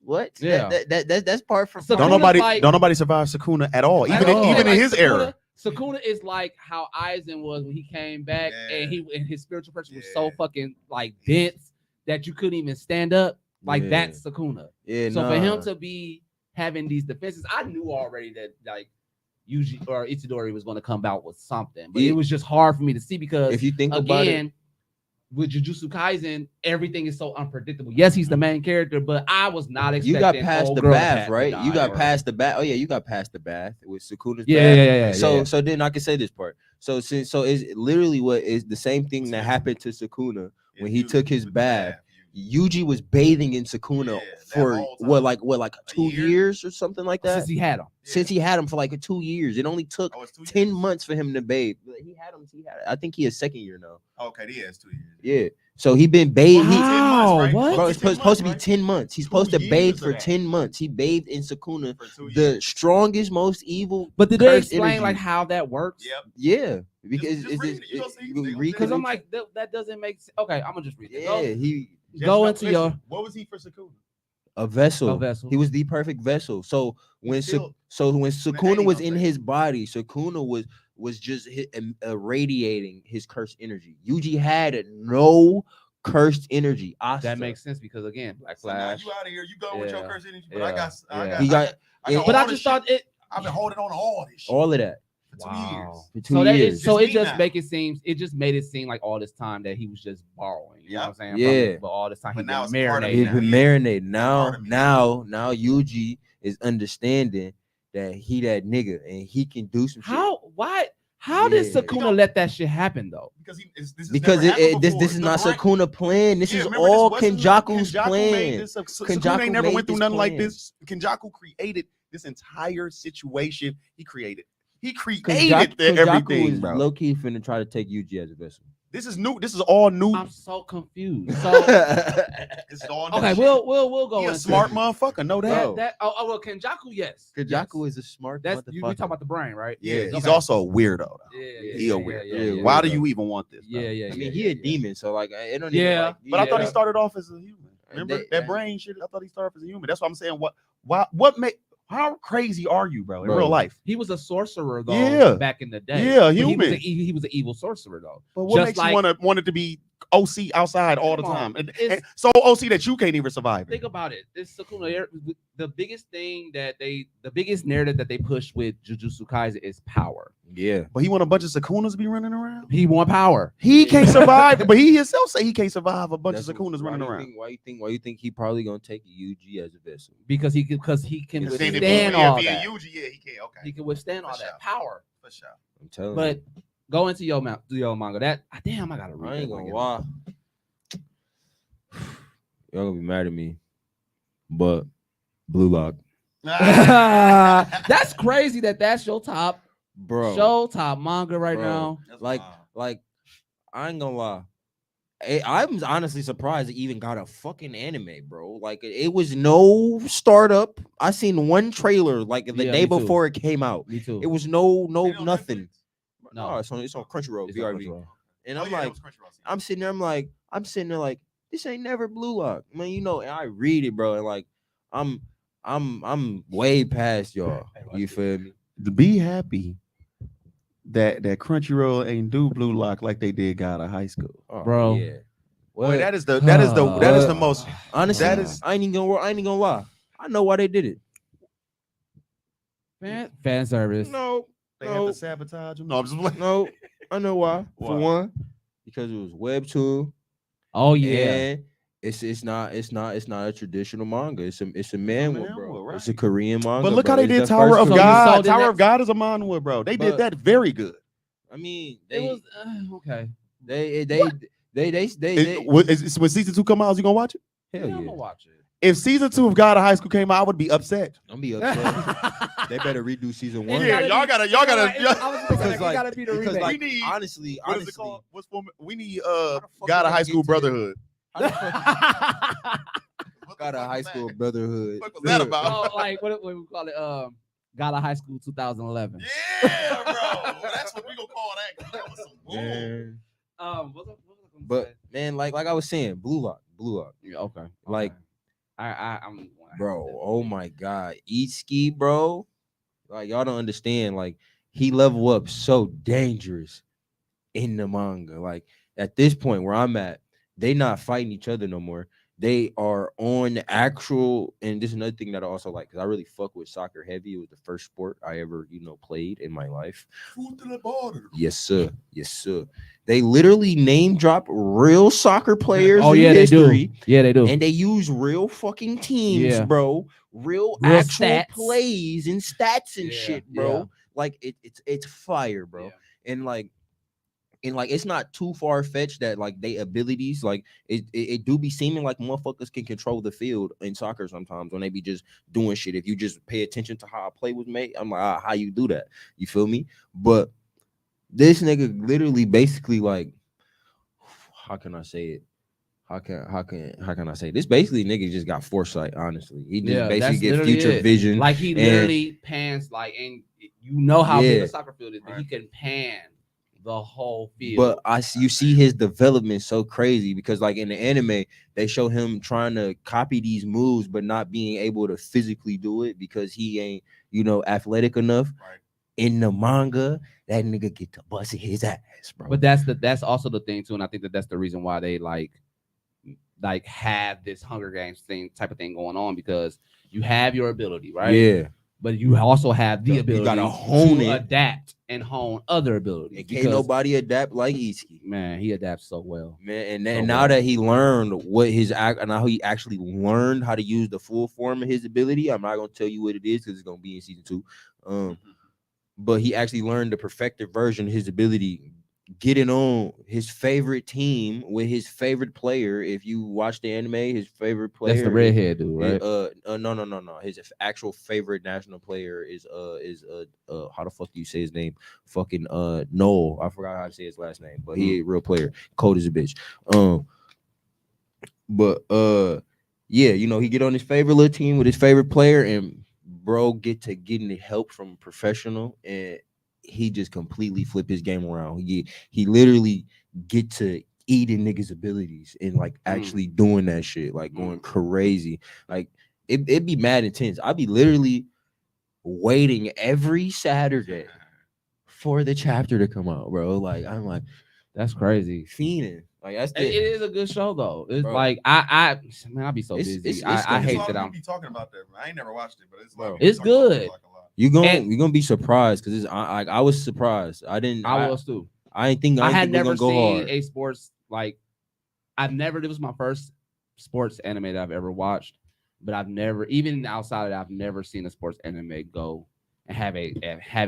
Speaker 5: What?
Speaker 1: Yeah,
Speaker 5: that's part from.
Speaker 6: Don't nobody survive Sukuna at all. Even in his era.
Speaker 1: Sakuna is like how Aizen was when he came back, and his spiritual person was so fucking like dense that you couldn't even stand up. Like that's Sakuna.
Speaker 5: Yeah.
Speaker 1: So for him to be having these defenses, I knew already that like Yuji or Itadori was going to come out with something, but it was just hard for me to see because
Speaker 5: if you think about it,
Speaker 1: with Jujutsu Kaisen, everything is so unpredictable. Yes, he's the main character, but I was not expecting.
Speaker 5: You got past the bath, right? You got past the bath. Oh yeah, you got past the bath with Sukuna's bath.
Speaker 1: Yeah.
Speaker 5: So then I can say this part. So it's literally what is the same thing that happened to Sukuna when he took his bath. Yuji was bathing in Sukuna for what 2 years or something like that. Since he had him for like 2 years. It only took 10 months for him to bathe. He had him. I think he has second year now.
Speaker 6: Okay, he has 2 years.
Speaker 5: Yeah. So he been bathing.
Speaker 1: Wow,
Speaker 5: right?
Speaker 1: what?
Speaker 5: Bro, it's supposed to be 10 months. He's supposed to bathe for 10 months. He bathed in Sukuna, the strongest, most evil.
Speaker 1: But did they explain like how that works?
Speaker 6: Yep.
Speaker 5: Yeah, because
Speaker 1: because I'm like that doesn't make sense. Okay, I'm gonna just read it.
Speaker 5: Yeah,
Speaker 1: Go into your.
Speaker 6: What was he for Sukuna?
Speaker 5: A vessel. He was the perfect vessel. So when Sukuna was in his body, Sukuna was just irradiating his cursed energy. Yuji had no cursed energy.
Speaker 1: That makes sense because again, Black Flash.
Speaker 6: So you out of here? You go with your cursed energy, but I got.
Speaker 1: But I just thought it.
Speaker 6: I've been holding on to all this.
Speaker 5: All of that.
Speaker 6: For 2 years.
Speaker 5: For 2 years.
Speaker 1: So it just made it seem like all this time that he was just borrowing. You know what I'm saying?
Speaker 5: Yeah.
Speaker 1: But all this time he's been
Speaker 5: marinating. He's been marinating. Now Yuji is understanding that he that nigga and he can do some shit.
Speaker 1: How did Sukuna let that shit happen though?
Speaker 5: Because this is not Sukuna plan. This is all Kenjaku's plan.
Speaker 6: Kenjaku ain't never went through nothing like this. Kenjaku created this entire situation. He created everything, bro.
Speaker 5: Low key finna try to take Yuji as a vessel.
Speaker 6: This is new. This is all new.
Speaker 1: I'm so confused. So
Speaker 6: this is all new.
Speaker 1: Okay, we'll go.
Speaker 6: He a smart motherfucker, no doubt.
Speaker 1: Well, Kenjaku, yes.
Speaker 5: Kenjaku is a smart motherfucker.
Speaker 1: You talking about the brain, right?
Speaker 6: Yeah, he's also a weirdo. Though. He a weirdo.
Speaker 5: Yeah,
Speaker 6: why do you even want this?
Speaker 5: Bro? Yeah. I mean, he a demon, so like, it don't
Speaker 6: but I thought he started off as a human. Remember that brain shit? I thought he started as a human. That's what I'm saying. What make? How crazy are you, bro? In real life,
Speaker 1: he was a sorcerer though. Back in the day,
Speaker 6: human.
Speaker 1: He was an evil sorcerer though.
Speaker 6: But what makes you want it to be OC outside all the time? And so OC that you can't even survive.
Speaker 1: Think about it. This Sukuna, the biggest narrative that they push with Jujutsu Kaisen is power.
Speaker 5: Yeah,
Speaker 6: but he want a bunch of Sukunas to be running around.
Speaker 1: He want power.
Speaker 6: He can't survive, but he himself say he can't survive a bunch of Sukunas running around.
Speaker 5: Why you think he probably gonna take Yuji as a vessel?
Speaker 1: Because he can withstand all that.
Speaker 6: Yuji, he can. Okay,
Speaker 1: he can withstand all that power.
Speaker 6: For sure.
Speaker 5: I'm telling you.
Speaker 1: But go into your manga. That damn, I gotta read.
Speaker 5: I ain't gonna lie. Y'all gonna be mad at me, but Blue Lock.
Speaker 1: That's crazy. That's your top,
Speaker 5: bro.
Speaker 1: Top manga right now.
Speaker 5: Like I ain't gonna lie. I'm honestly surprised it even got a fucking anime, bro. Like it was no startup. I seen one trailer like the day
Speaker 1: me too.
Speaker 5: before it came out.
Speaker 1: Me too.
Speaker 5: It was no
Speaker 6: Ain't it on
Speaker 5: nothing.
Speaker 6: Netflix?
Speaker 5: No, it's on Crunchyroll,
Speaker 1: It's on
Speaker 5: BRB.
Speaker 1: Crunchyroll.
Speaker 5: And
Speaker 6: Oh,
Speaker 5: I'm
Speaker 6: yeah, that
Speaker 5: like,
Speaker 6: was Crunchyroll.
Speaker 5: I'm sitting there like, this ain't never Blue Lock, man. You know, and I read it, bro, and like, I'm way past y'all. You feel me?
Speaker 6: To be happy that Crunchyroll ain't do Blue Lock like they did God of High School.
Speaker 5: Oh,
Speaker 1: Bro.
Speaker 5: yeah.
Speaker 6: Boy,
Speaker 5: Well,
Speaker 6: that is the most.
Speaker 5: honestly,
Speaker 6: that is-
Speaker 5: I ain't even gonna lie. I know why they did it.
Speaker 1: Fan service.
Speaker 5: No,
Speaker 6: They have to sabotage them. No, I'm just playing.
Speaker 5: no, I know why. For
Speaker 6: Why?
Speaker 5: one, because it was webtoon.
Speaker 1: Oh yeah.
Speaker 5: And it's not a traditional manga. It's a manhwa,
Speaker 6: manhwa,
Speaker 5: bro.
Speaker 6: right.
Speaker 5: It's a Korean manga.
Speaker 6: But look
Speaker 5: bro.
Speaker 6: how they
Speaker 5: It's
Speaker 6: did
Speaker 5: the
Speaker 6: Tower
Speaker 5: first
Speaker 6: of
Speaker 1: So you
Speaker 5: Korean-
Speaker 1: saw
Speaker 6: God.
Speaker 1: the
Speaker 6: Tower
Speaker 1: next-
Speaker 6: of God is a manhwa, bro. They did
Speaker 5: But-
Speaker 6: that very good.
Speaker 5: I mean,
Speaker 1: It was okay.
Speaker 5: they
Speaker 6: When season 2 come out, is you gonna watch it?
Speaker 5: hell
Speaker 1: I'm
Speaker 5: yeah.
Speaker 1: gonna watch it.
Speaker 6: If season 2 of God of High School came out, I would be upset.
Speaker 5: I'm be upset. They better redo season 1.
Speaker 6: Yeah, y'all gotta.
Speaker 5: Because like,
Speaker 1: gotta be the
Speaker 5: because
Speaker 1: remake.
Speaker 5: like,
Speaker 6: We need-
Speaker 5: honestly,
Speaker 6: What is it called? We need
Speaker 5: the fuck
Speaker 6: God
Speaker 5: we
Speaker 6: of High
Speaker 5: gonna
Speaker 6: School
Speaker 5: get to this?
Speaker 6: Brotherhood.
Speaker 5: how the fuck
Speaker 6: What
Speaker 5: got a high school brotherhood?
Speaker 6: What was that about?
Speaker 1: Oh, like what we call it? Got a High School 2011.
Speaker 6: Yeah, bro. That's what we gonna call that. That was some bull.
Speaker 5: Man.
Speaker 1: What was I gonna
Speaker 5: But
Speaker 1: say?
Speaker 5: man, like I was saying, Blue Lock.
Speaker 1: Yeah, okay.
Speaker 5: Like,
Speaker 1: okay. I'm
Speaker 5: bro, oh my god, Itsuki, bro. Like y'all don't understand. Like he level up so dangerous in the manga. Like at this point where I'm at, they not fighting each other no more. They are on actual, and this is another thing that I also like because I really fuck with soccer heavy. It was the first sport I ever, played in my life.
Speaker 6: Foot to the border.
Speaker 5: Yes, sir. Yes, sir. They literally name drop real soccer players.
Speaker 1: Oh
Speaker 5: in
Speaker 1: yeah,
Speaker 5: history,
Speaker 1: they do. Yeah, they do.
Speaker 5: and they use real fucking teams,
Speaker 1: Yeah.
Speaker 5: Real
Speaker 1: Real
Speaker 5: actual
Speaker 1: stats.
Speaker 5: plays and stats and
Speaker 1: Yeah,
Speaker 5: shit, bro.
Speaker 1: yeah.
Speaker 5: Like it's fire, bro.
Speaker 1: Yeah.
Speaker 5: And like it's not too far fetched that like they abilities like it do be seeming like motherfuckers can control the field in soccer sometimes when they be just doing shit. If you just pay attention to how a play was made, I'm like, how you do that? You feel me? But this nigga literally basically like, how can I say it? How can I say it? This basically nigga just got foresight, honestly. He just basically
Speaker 1: that's
Speaker 5: get
Speaker 1: literally
Speaker 5: future
Speaker 1: it.
Speaker 5: vision.
Speaker 1: Like he
Speaker 5: and-
Speaker 1: literally pans like, and you know how big
Speaker 5: Yeah.
Speaker 1: a soccer field is, but he
Speaker 6: Right.
Speaker 1: can pan the whole field.
Speaker 5: But you see his development so crazy because like in the anime they show him trying to copy these moves but not being able to physically do it because he ain't athletic enough.
Speaker 6: Right.
Speaker 5: In the manga, that nigga get to busting his ass, bro.
Speaker 1: But that's also the thing too, and I think that's the reason why they like have this Hunger Games type of thing going on, because you have your ability, right?
Speaker 5: Yeah.
Speaker 1: But you also have the
Speaker 5: You
Speaker 1: ability
Speaker 5: gotta hone
Speaker 1: to
Speaker 5: it.
Speaker 1: adapt and hone other abilities.
Speaker 5: And can't nobody adapt like Itsuki.
Speaker 1: Man, he adapts so well.
Speaker 5: Man, and
Speaker 1: So
Speaker 5: now
Speaker 1: well.
Speaker 5: that he learned what now he actually learned how to use the full form of his ability. I'm not gonna tell you what it is because it's gonna be in season 2. But he actually learned the perfected version of his ability, getting on his favorite team with his favorite player. If you watch the anime, his favorite player
Speaker 1: That's the redhead dude, right?
Speaker 5: No. His actual favorite national player is how the fuck do you say his name? Fucking Noel. I forgot how to say his last name, but he a real player, cold as a bitch. Yeah, he get on his favorite little team with his favorite player, and bro getting help from a professional, and he just completely flip his game around. He literally get to eating niggas' abilities and like actually doing that shit, like going crazy. Like it'd be mad intense. I'd be literally waiting every Saturday for the chapter to come out, bro. Like I'm like,
Speaker 1: That's crazy.
Speaker 5: fiending. Like that's
Speaker 1: It is a good show though. It's
Speaker 5: Bro.
Speaker 1: like I'd be so
Speaker 5: It's-
Speaker 1: busy.
Speaker 5: it's
Speaker 1: I hate
Speaker 6: It's
Speaker 1: that
Speaker 6: a lot
Speaker 1: I'm.
Speaker 6: of people be talking about that. I ain't never watched it, but it's
Speaker 5: Bro.
Speaker 6: like
Speaker 1: It's good.
Speaker 5: you're
Speaker 1: And-
Speaker 5: gonna be surprised because I was surprised. I
Speaker 1: was too.
Speaker 5: I didn't think
Speaker 1: I had
Speaker 5: think we
Speaker 1: never
Speaker 5: gonna go
Speaker 1: seen
Speaker 5: hard.
Speaker 1: a sports like. This was my first sports anime that I've ever watched, but I've never, even outside of that, I've never seen a sports anime go and have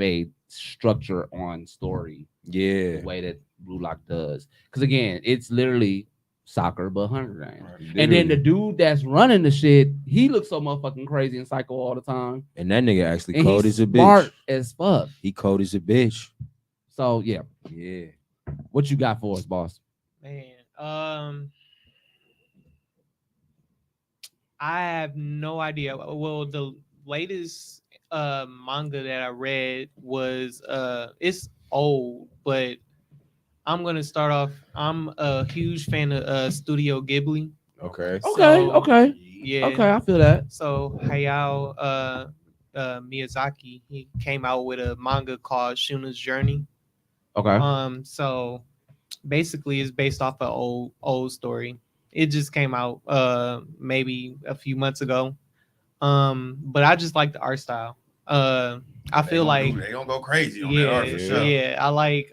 Speaker 1: a structure on story
Speaker 5: Yeah.
Speaker 1: the way that Blue Lock does. Because again, it's literally soccer but Hunger Games.
Speaker 6: Right.
Speaker 1: And then the dude that's running the shit, he looks so motherfucking crazy and psycho all the time.
Speaker 5: And that nigga actually
Speaker 1: And
Speaker 5: cold
Speaker 1: he's
Speaker 5: as a
Speaker 1: smart
Speaker 5: bitch.
Speaker 1: as fuck.
Speaker 5: He cold as a bitch.
Speaker 1: So yeah,
Speaker 5: Yeah.
Speaker 1: what you got for us, boss?
Speaker 4: Man, I have no idea. Well, the latest manga that I read was it's old, but I'm gonna start off. I'm a huge fan of Studio Ghibli.
Speaker 5: Okay.
Speaker 1: Okay.
Speaker 4: Yeah.
Speaker 1: Okay, I feel that.
Speaker 4: So Hayao Miyazaki, he came out with a manga called Shuna's Journey.
Speaker 1: Okay.
Speaker 4: So basically it's based off an old story. It just came out maybe a few months ago. But I just like the art style. I feel like
Speaker 6: they gonna go crazy on that
Speaker 4: yeah,
Speaker 6: art for sure.
Speaker 4: yeah. I like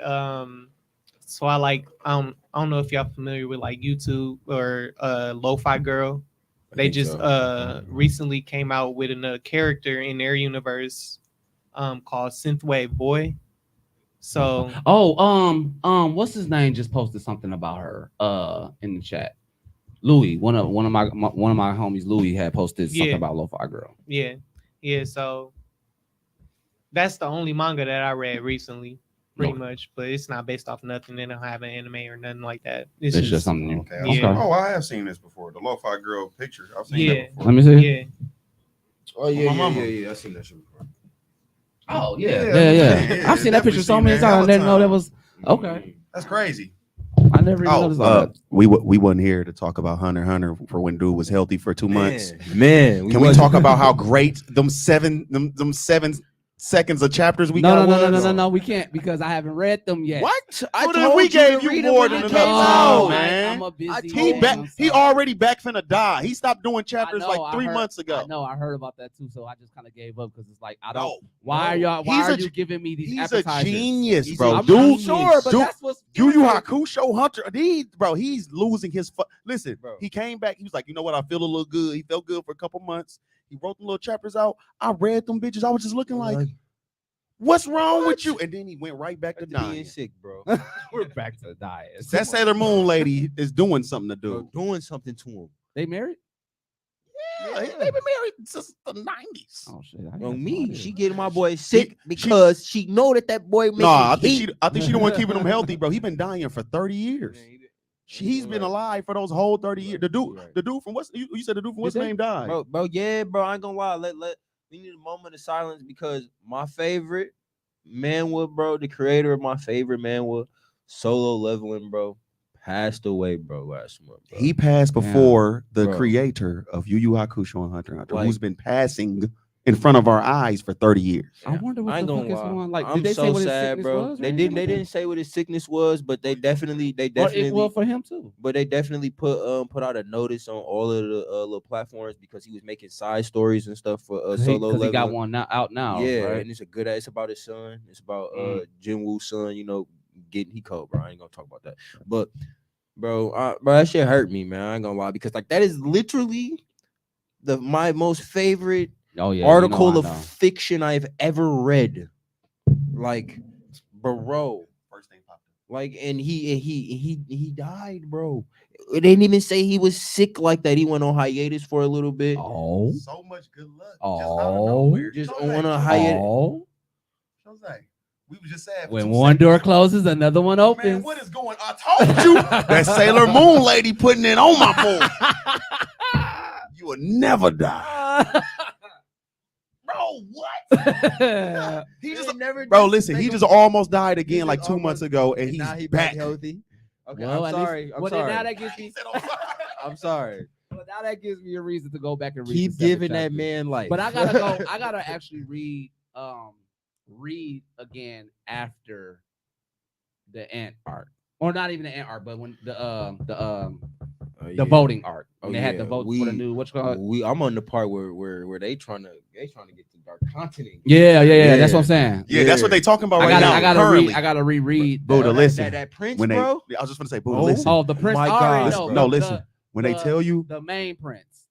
Speaker 4: so I like I don't know if y'all familiar with like YouTube or Lo-Fi Girl. They
Speaker 5: think
Speaker 4: just
Speaker 5: so.
Speaker 4: recently came out with a character in their universe called Synthwave Boy. So
Speaker 1: what's his name just posted something about her in the chat. Louis, one of my homies, Louis, had posted something
Speaker 4: Yeah.
Speaker 1: about Lo-Fi Girl.
Speaker 4: yeah, so that's the only manga that I read recently, pretty much. But it's not based off nothing. They don't have an anime or nothing like that.
Speaker 1: It's just something new.
Speaker 6: Okay.
Speaker 1: Okay.
Speaker 6: Oh, I have seen this before. The Lo-Fi Girl picture. I've seen
Speaker 4: Yeah.
Speaker 6: that before.
Speaker 1: Let me see.
Speaker 4: Yeah.
Speaker 5: Oh yeah,
Speaker 6: My mama.
Speaker 5: yeah. I seen that shit before.
Speaker 1: Oh
Speaker 6: Yeah,
Speaker 1: yeah. I've seen that picture so many times. I didn't know that was okay.
Speaker 6: That's crazy.
Speaker 1: I never even noticed all that.
Speaker 6: We wasn't here to talk about Hunter x Hunter for when dude was healthy for 2 months.
Speaker 5: Man,
Speaker 6: Can we talk about how great them seven seconds of chapters we got?
Speaker 1: No, we can't because I haven't read them yet.
Speaker 5: What?
Speaker 6: We gave you more than enough time, man.
Speaker 1: I'm a busy
Speaker 6: He
Speaker 1: man,
Speaker 6: back.
Speaker 1: I'm
Speaker 6: He
Speaker 1: sorry.
Speaker 6: already back finna die. He stopped doing
Speaker 1: I
Speaker 6: chapters
Speaker 1: know,
Speaker 6: like
Speaker 1: I
Speaker 6: 3
Speaker 1: heard-
Speaker 6: months ago.
Speaker 1: I know, I heard about that too, so I just kind of gave up because it's like I don't.
Speaker 6: No,
Speaker 1: Why
Speaker 6: no.
Speaker 1: are y'all? Why
Speaker 6: He's
Speaker 1: are
Speaker 6: a
Speaker 1: you giving me these
Speaker 6: He's a
Speaker 1: appetizers?
Speaker 6: genius, bro.
Speaker 1: I'm
Speaker 6: Dude,
Speaker 1: sure, but
Speaker 6: dude,
Speaker 1: that's what's
Speaker 6: Yu Yu
Speaker 1: irritating.
Speaker 6: Hakusho Hunter, he's losing his. Listen,
Speaker 5: Bro.
Speaker 6: he came back. He was like, you know what? I feel a little good. He felt good for a couple months. He wrote them little chapters out. I read them bitches. I was just looking like, what's wrong with you? And then he went right back to dying.
Speaker 5: being sick, bro.
Speaker 1: We're back to the diet.
Speaker 6: That Sailor Moon lady is doing something to
Speaker 5: Bro,
Speaker 6: do.
Speaker 5: doing something to him.
Speaker 1: They married?
Speaker 6: Yeah, they've been married since the 90s.
Speaker 1: Oh shit! I
Speaker 5: Bro,
Speaker 1: had no
Speaker 5: me,
Speaker 1: idea.
Speaker 5: she getting my boy sick because she know that boy making
Speaker 6: Nah,
Speaker 5: heat.
Speaker 6: I think she the one keeping him healthy, bro. He been dying for 30 years. He's been alive for those whole 30 years. The dude from what's you said the dude from what's name died?
Speaker 5: Bro, yeah, bro. I ain't gonna lie. We need a moment of silence because my favorite manhwa, bro, the creator of my favorite manhwa, Solo Leveling, bro, passed away, bro, last month. Bro.
Speaker 6: He passed before the
Speaker 5: Bro.
Speaker 6: creator of Yu Yu Hakusho and Hunter x Hunter,
Speaker 5: Like-
Speaker 6: who's been passing in front of our eyes for 30 years.
Speaker 1: I wonder what
Speaker 5: I ain't
Speaker 1: the fuck
Speaker 5: gonna
Speaker 1: is
Speaker 5: lie.
Speaker 1: going on. Like,
Speaker 5: I'm
Speaker 1: did they say
Speaker 5: so
Speaker 1: what his
Speaker 5: sad,
Speaker 1: sickness
Speaker 5: bro.
Speaker 1: was? or
Speaker 5: They
Speaker 1: anything like
Speaker 5: didn't say what his sickness was, but they definitely
Speaker 1: that? Well, for him too.
Speaker 5: but they definitely put out a notice on all of the little platforms because he was making side stories and stuff for Solo
Speaker 1: Because he got
Speaker 5: Leveling.
Speaker 1: one out now.
Speaker 5: Yeah,
Speaker 1: right?
Speaker 5: and it's about his son. It's about Jinwoo's son, you know, he cold, bro. I ain't gonna talk about that. But bro, that shit hurt me, man. I ain't gonna lie, because like that is literally my most favorite article of fiction I've ever read. Like, bro.
Speaker 6: First thing popped up.
Speaker 5: Like, and he died, bro. It didn't even say he was sick like that. He went on hiatus for a little bit.
Speaker 1: Oh,
Speaker 6: So much good luck.
Speaker 5: Just on a hiatus.
Speaker 1: oh.
Speaker 6: Jose, we was just saying.
Speaker 1: When one door closes, another one
Speaker 6: Man,
Speaker 1: opens.
Speaker 6: what is going on? I told you that Sailor Moon lady putting it on my boy. You will never die. Bro, what? He just
Speaker 5: never.
Speaker 6: Bro, listen, he just almost died again like 2 months ago, and
Speaker 5: now
Speaker 6: he's
Speaker 5: he
Speaker 6: back.
Speaker 5: healthy. Okay,
Speaker 1: Well,
Speaker 5: I'm
Speaker 1: at least-
Speaker 5: sorry. I'm
Speaker 1: well, then
Speaker 5: sorry.
Speaker 1: now that gives me.
Speaker 5: I'm sorry.
Speaker 1: Well, now that gives me a reason to go back and read.
Speaker 5: Keep
Speaker 1: the 7
Speaker 5: giving that
Speaker 1: chapters.
Speaker 5: man life.
Speaker 1: But I gotta go. I gotta actually read again after the ant arc, or not even the ant arc, but when the voting arc. When they had the vote for the new what's called.
Speaker 5: I'm on the part where they trying to get the dark continent.
Speaker 1: Yeah. That's what I'm saying.
Speaker 6: Yeah, that's what they talking about
Speaker 1: I
Speaker 6: right now.
Speaker 1: I gotta reread.
Speaker 6: Buddha,
Speaker 1: that.
Speaker 6: listen.
Speaker 5: That Prince,
Speaker 6: When
Speaker 5: bro.
Speaker 6: I was just gonna say, Buddha, listen.
Speaker 1: Oh, the prince.
Speaker 5: My
Speaker 1: I already
Speaker 5: God,
Speaker 1: know,
Speaker 5: bro.
Speaker 6: No,
Speaker 1: the-
Speaker 6: listen. When they tell you,
Speaker 1: the main prince,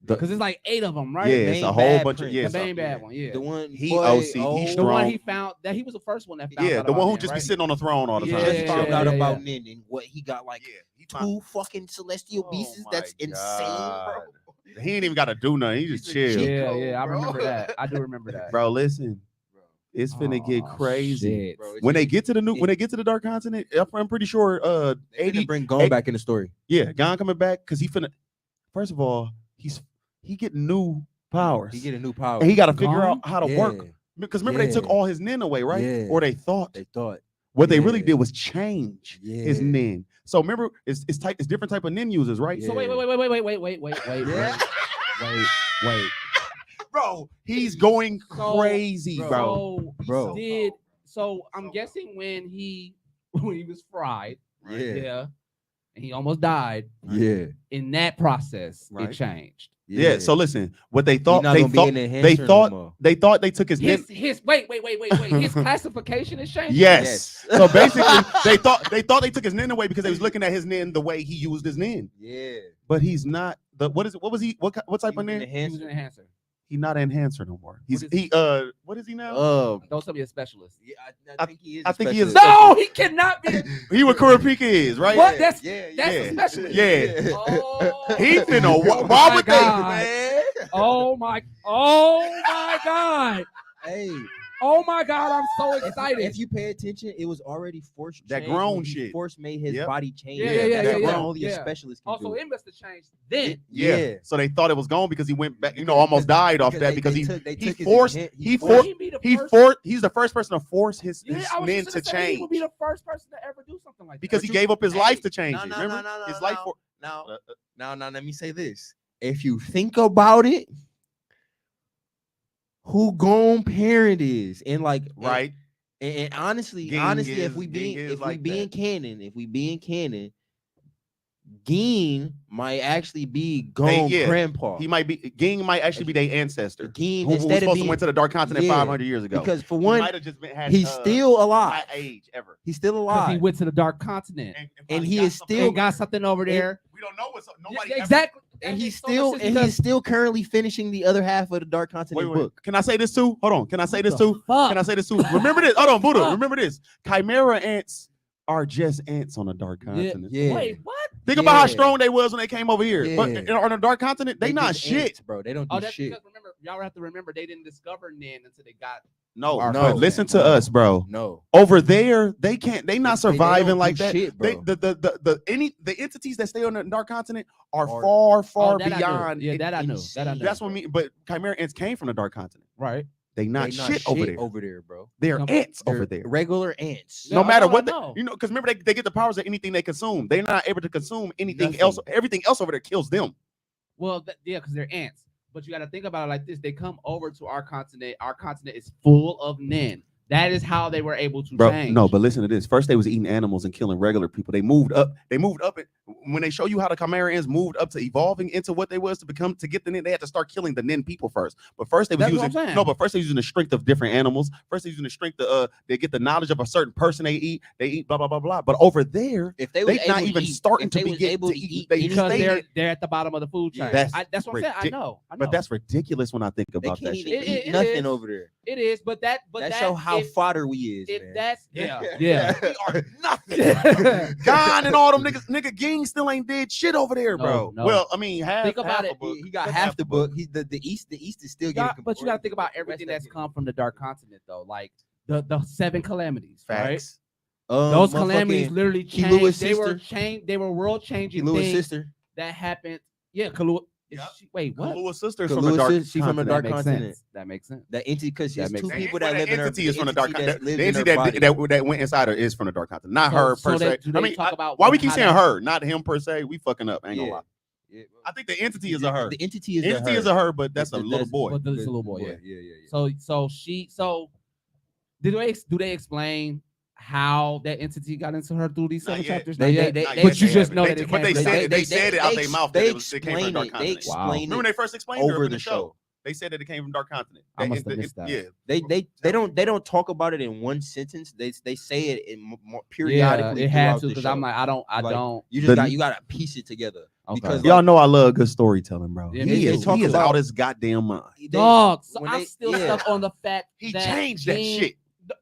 Speaker 6: The-
Speaker 1: because it's like 8 of them, right?
Speaker 6: yeah, it's
Speaker 5: Main
Speaker 6: a whole
Speaker 5: bad
Speaker 6: bunch of
Speaker 5: prince.
Speaker 6: yeah,
Speaker 1: the main
Speaker 6: so-
Speaker 1: bad one, yeah.
Speaker 5: The one
Speaker 6: He
Speaker 5: boy,
Speaker 6: OC, he's
Speaker 1: The
Speaker 6: strong.
Speaker 1: one he found that he was the first one that found.
Speaker 6: Yeah,
Speaker 1: out
Speaker 6: the one
Speaker 1: about
Speaker 6: who
Speaker 1: Nin,
Speaker 6: just be
Speaker 1: right?
Speaker 6: sitting on the throne all the
Speaker 5: He
Speaker 6: time.
Speaker 5: just
Speaker 1: Yeah,
Speaker 5: found out
Speaker 1: yeah.
Speaker 5: about Nin and what he got like
Speaker 6: He
Speaker 5: 2 fucking celestial
Speaker 6: Oh
Speaker 5: beasts.
Speaker 6: my
Speaker 5: That's insane, bro.
Speaker 6: He ain't even got to do nothing. He just
Speaker 5: He's a
Speaker 6: chill.
Speaker 5: G.
Speaker 1: Yeah, I
Speaker 5: bro.
Speaker 1: remember that. I do remember that.
Speaker 6: Bro, listen. It's finna get crazy.
Speaker 1: Shit.
Speaker 5: Bro,
Speaker 6: When they get to the Dark Continent, I'm pretty sure
Speaker 5: they
Speaker 6: 80
Speaker 5: bring Gon back in the story.
Speaker 6: Yeah, Gon coming back because he finna. First of all, he getting new powers.
Speaker 5: He get a new power.
Speaker 6: And he got to figure
Speaker 1: Gon?
Speaker 6: out how to work. Because remember they took all his nin away, right?
Speaker 5: Yeah.
Speaker 6: Or they thought. What they really did was change his nin. So remember, it's different type of nin users, right?
Speaker 1: So wait.
Speaker 6: Bro, he's going crazy, bro.
Speaker 1: So I'm guessing when he was fried,
Speaker 5: Yeah.
Speaker 1: and he almost died.
Speaker 5: Yeah.
Speaker 1: In that process,
Speaker 6: Right.
Speaker 1: it changed.
Speaker 6: Yeah. So listen, what they thought
Speaker 5: not
Speaker 6: they
Speaker 5: gonna be
Speaker 6: thought
Speaker 5: an
Speaker 6: they
Speaker 5: enhancer
Speaker 6: thought
Speaker 5: no more.
Speaker 6: they thought they took his nin.
Speaker 1: His wait. His classification is changing.
Speaker 6: Yes. So basically, they thought they took his nin away because they was looking at his nin the way he used his nin.
Speaker 5: Yeah.
Speaker 6: But he's not the what is it? What was he? What type of nin?
Speaker 1: He was an enhancer.
Speaker 6: He's not an enhancer no more. He's what is he now?
Speaker 1: Don't tell me a specialist.
Speaker 5: Yeah, I think he is.
Speaker 6: I think he is.
Speaker 1: No, he cannot be.
Speaker 6: He what Kurapika is, right?
Speaker 1: What? That's
Speaker 5: Yeah.
Speaker 1: a specialist.
Speaker 6: Yeah.
Speaker 1: Oh,
Speaker 6: He finna
Speaker 1: oh
Speaker 6: why
Speaker 1: my
Speaker 6: would they,
Speaker 1: God.
Speaker 6: man?
Speaker 1: Oh my God.
Speaker 5: Hey,
Speaker 1: Oh my God, I'm so excited.
Speaker 5: if you pay attention, it was already forced.
Speaker 6: That
Speaker 5: change
Speaker 6: grown
Speaker 5: when he
Speaker 6: shit.
Speaker 5: Force made his
Speaker 6: Yep.
Speaker 5: body change.
Speaker 1: Yeah,
Speaker 5: That's what
Speaker 6: yeah.
Speaker 5: only a
Speaker 1: Yeah.
Speaker 5: specialist can
Speaker 1: Also,
Speaker 5: do.
Speaker 1: it must have changed then.
Speaker 6: Yeah. So they thought it was gone because he went back, almost died off that because
Speaker 5: they
Speaker 6: he
Speaker 5: took his
Speaker 6: forced
Speaker 5: hint-
Speaker 6: he
Speaker 1: Would
Speaker 6: forced
Speaker 1: he be the
Speaker 6: he
Speaker 1: first-
Speaker 6: forced he's the first person to force his
Speaker 1: Yeah, I was
Speaker 6: men
Speaker 1: just
Speaker 6: to
Speaker 1: gonna say, he
Speaker 6: change
Speaker 1: would be the first person to ever do something like
Speaker 6: because
Speaker 1: that.
Speaker 6: he gave up his
Speaker 5: Hey,
Speaker 6: life to change
Speaker 5: no,
Speaker 6: it.
Speaker 5: no,
Speaker 6: Remember
Speaker 5: no,
Speaker 6: his
Speaker 5: no,
Speaker 6: life
Speaker 5: no.
Speaker 6: for
Speaker 5: Now, let me say this. If you think about it, who Gon parent is, and like,
Speaker 6: right.
Speaker 5: and honestly,
Speaker 6: Ging
Speaker 5: if
Speaker 6: is-
Speaker 5: we
Speaker 6: Ging
Speaker 5: being
Speaker 6: is
Speaker 5: if we
Speaker 6: like
Speaker 5: being
Speaker 6: that.
Speaker 5: canon, Ging might actually be Gon's grandpa.
Speaker 6: He might be Ging might actually be their ancestor.
Speaker 5: Ging,
Speaker 6: Who was
Speaker 5: instead of
Speaker 6: supposed
Speaker 5: being,
Speaker 6: to went to the Dark Continent
Speaker 5: Yeah,
Speaker 6: 500 years ago.
Speaker 5: because for
Speaker 6: He
Speaker 5: one,
Speaker 6: might have just had
Speaker 5: he's still alive.
Speaker 6: high age ever.
Speaker 5: He's still
Speaker 1: Because he
Speaker 5: alive.
Speaker 1: went to the Dark Continent
Speaker 5: And
Speaker 6: probably
Speaker 5: he
Speaker 6: got
Speaker 5: is
Speaker 6: something
Speaker 5: still
Speaker 1: and got something over there.
Speaker 6: We don't know what's nobody
Speaker 1: Yeah, exactly.
Speaker 5: And
Speaker 1: That
Speaker 5: he's
Speaker 1: makes so much sense because-
Speaker 5: still currently finishing the other half of the Dark Continent
Speaker 6: Wait.
Speaker 5: book.
Speaker 6: Can I say this too? Hold on. Can I say
Speaker 1: What
Speaker 6: this
Speaker 1: the
Speaker 6: too?
Speaker 1: fuck?
Speaker 6: Can I say this too? Remember this. Hold on, Buddha.
Speaker 1: Fuck.
Speaker 6: Remember this. Chimera ants are just ants on the Dark Continent.
Speaker 5: Yeah.
Speaker 1: Wait, what?
Speaker 6: Think about how
Speaker 5: Yeah.
Speaker 6: strong they was when they came over here. But
Speaker 5: Yeah.
Speaker 6: on the Dark Continent, they not
Speaker 5: just
Speaker 6: shit.
Speaker 5: ants, bro. They don't do
Speaker 1: Oh, that's
Speaker 5: shit.
Speaker 1: because remember, y'all have to remember they didn't discover Nin until they got.
Speaker 6: No,
Speaker 1: Our
Speaker 6: no.
Speaker 1: president.
Speaker 6: Listen to us, bro.
Speaker 5: No,
Speaker 6: Over there, they can't. They not
Speaker 5: They don't
Speaker 6: surviving
Speaker 5: do
Speaker 6: like that.
Speaker 5: shit,
Speaker 6: They,
Speaker 5: bro.
Speaker 6: the entities that stay on the Dark Continent are
Speaker 5: Are-
Speaker 6: far
Speaker 1: that I knew.
Speaker 6: beyond.
Speaker 1: Yeah, that I knew.
Speaker 5: insane.
Speaker 1: That I knew.
Speaker 6: That's what me. But Chimera ants came from the Dark Continent.
Speaker 1: Right.
Speaker 6: They not
Speaker 5: They
Speaker 6: shit over there.
Speaker 5: bro.
Speaker 6: They're
Speaker 1: Come-
Speaker 6: ants
Speaker 5: They're
Speaker 6: over there.
Speaker 5: regular ants.
Speaker 6: No
Speaker 1: Yeah,
Speaker 6: matter
Speaker 1: I
Speaker 6: what,
Speaker 1: know.
Speaker 6: because remember they get the powers of anything they consume. They're not able to consume anything
Speaker 5: Nothing.
Speaker 6: else. Everything else over there kills them.
Speaker 1: Well, yeah, because they're ants. But you got to think about it like this: they come over to our continent. Our continent is full of Nin. That is how they were able to
Speaker 6: Bro,
Speaker 1: change.
Speaker 6: no, but listen to this. First, they was eating animals and killing regular people. They moved up. When they show you how the Chimera ants moved up to evolving into what they was to become to get the Nin, they had to start killing the Nin people first. But first they was
Speaker 1: That's what
Speaker 6: using
Speaker 1: I'm saying.
Speaker 6: But first they was using the strength of different animals. First they using the strength of they get the knowledge of a certain person they eat. They eat blah blah blah blah. But over there,
Speaker 5: If they was
Speaker 6: they not
Speaker 5: able
Speaker 6: even
Speaker 5: to eat,
Speaker 6: starting
Speaker 5: if
Speaker 6: to
Speaker 5: they
Speaker 6: be
Speaker 5: was
Speaker 6: get
Speaker 5: able
Speaker 6: to
Speaker 5: to
Speaker 6: eat.
Speaker 5: eat
Speaker 6: They
Speaker 1: because
Speaker 6: stay
Speaker 1: they're at the bottom of the food chain.
Speaker 6: That's
Speaker 1: That's what I'm saying. I
Speaker 6: ridic-
Speaker 1: know.
Speaker 6: But that's ridiculous when I think
Speaker 5: they
Speaker 6: about
Speaker 5: can't
Speaker 6: that
Speaker 5: even
Speaker 6: shit.
Speaker 1: It
Speaker 5: eat nothing
Speaker 1: is.
Speaker 5: over there.
Speaker 1: It is, but that
Speaker 5: Show how
Speaker 1: if,
Speaker 5: fodder we is,
Speaker 1: if
Speaker 5: man.
Speaker 1: that's yeah.
Speaker 6: We are nothing. God and all them nigga Ging still ain't did shit over there,
Speaker 1: No,
Speaker 6: bro.
Speaker 1: no.
Speaker 6: Well, I mean,
Speaker 1: Think about it.
Speaker 6: a book.
Speaker 5: He got half the book. He's the east is still getting.
Speaker 1: But you got to think about everything that's come from the Dark Continent, though. Like the 7 calamities, right?
Speaker 6: Facts.
Speaker 1: Those calamities literally
Speaker 5: Kilua's
Speaker 1: changed. They were
Speaker 5: sister.
Speaker 1: changed. They were world changing
Speaker 5: Kilua's
Speaker 1: things
Speaker 5: sister.
Speaker 1: that happened. Yeah, Kalua.
Speaker 6: Yep.
Speaker 1: Wait, what?
Speaker 6: Kalua's sister is
Speaker 5: Kalua's
Speaker 6: from the dark.
Speaker 5: sis- she from the
Speaker 6: continent.
Speaker 5: dark
Speaker 1: That makes
Speaker 5: continent.
Speaker 1: sense. That makes sense.
Speaker 5: The entity, because
Speaker 1: That
Speaker 5: there's
Speaker 1: makes
Speaker 5: two
Speaker 1: sense.
Speaker 5: people
Speaker 6: Well,
Speaker 5: that live in her.
Speaker 6: entity is from the dark.
Speaker 5: entity that
Speaker 6: The
Speaker 5: lives in
Speaker 6: entity
Speaker 5: her body.
Speaker 6: that went inside her is from the dark continent. Not her
Speaker 1: So
Speaker 6: per se.
Speaker 1: do they talk about
Speaker 6: why we keep
Speaker 1: how
Speaker 6: saying
Speaker 1: that-
Speaker 6: her, not him per se? We fucking up. Ain't gonna
Speaker 5: Yeah.
Speaker 6: lie.
Speaker 5: Yeah.
Speaker 6: I think the entity is a her.
Speaker 5: The entity is
Speaker 6: Entity is a her, but that's a little boy.
Speaker 1: But it's a little boy. Yeah.
Speaker 5: Yeah.
Speaker 1: So do they explain how that entity got into her through these 7
Speaker 6: Not yet.
Speaker 1: chapters?
Speaker 5: They-
Speaker 1: Not yet?
Speaker 5: they-
Speaker 1: but
Speaker 5: they-
Speaker 1: you
Speaker 6: they
Speaker 1: just
Speaker 6: haven't.
Speaker 1: know
Speaker 6: They-
Speaker 1: that it
Speaker 6: but
Speaker 1: came
Speaker 6: they
Speaker 1: from the
Speaker 6: said it out their mouth that it came from dark
Speaker 5: They
Speaker 6: continent.
Speaker 5: explain
Speaker 6: Remember
Speaker 5: it
Speaker 6: they first explained it
Speaker 5: over
Speaker 6: in
Speaker 5: the show.
Speaker 6: They said that it came from dark continent.
Speaker 1: I must have missed that.
Speaker 6: Yeah.
Speaker 5: They don't talk about it in one sentence. They say it in more periodically.
Speaker 1: Yeah, it had
Speaker 5: throughout
Speaker 1: to
Speaker 5: the
Speaker 1: because
Speaker 5: show.
Speaker 1: I'm like I
Speaker 5: Like,
Speaker 1: don't.
Speaker 5: You just
Speaker 6: The-
Speaker 5: you gotta piece it together.
Speaker 1: Okay.
Speaker 5: Because
Speaker 6: Y'all know I love good storytelling, bro.
Speaker 1: Yeah,
Speaker 6: he
Speaker 1: me
Speaker 6: is,
Speaker 1: too.
Speaker 6: he is
Speaker 5: Talk
Speaker 6: out
Speaker 5: about-
Speaker 6: his goddamn mind.
Speaker 1: Dog, so
Speaker 5: when
Speaker 1: I'm
Speaker 5: they-
Speaker 1: still
Speaker 5: yeah.
Speaker 1: stuck on the fact
Speaker 6: He
Speaker 1: that
Speaker 6: changed that
Speaker 1: Ging-
Speaker 6: shit.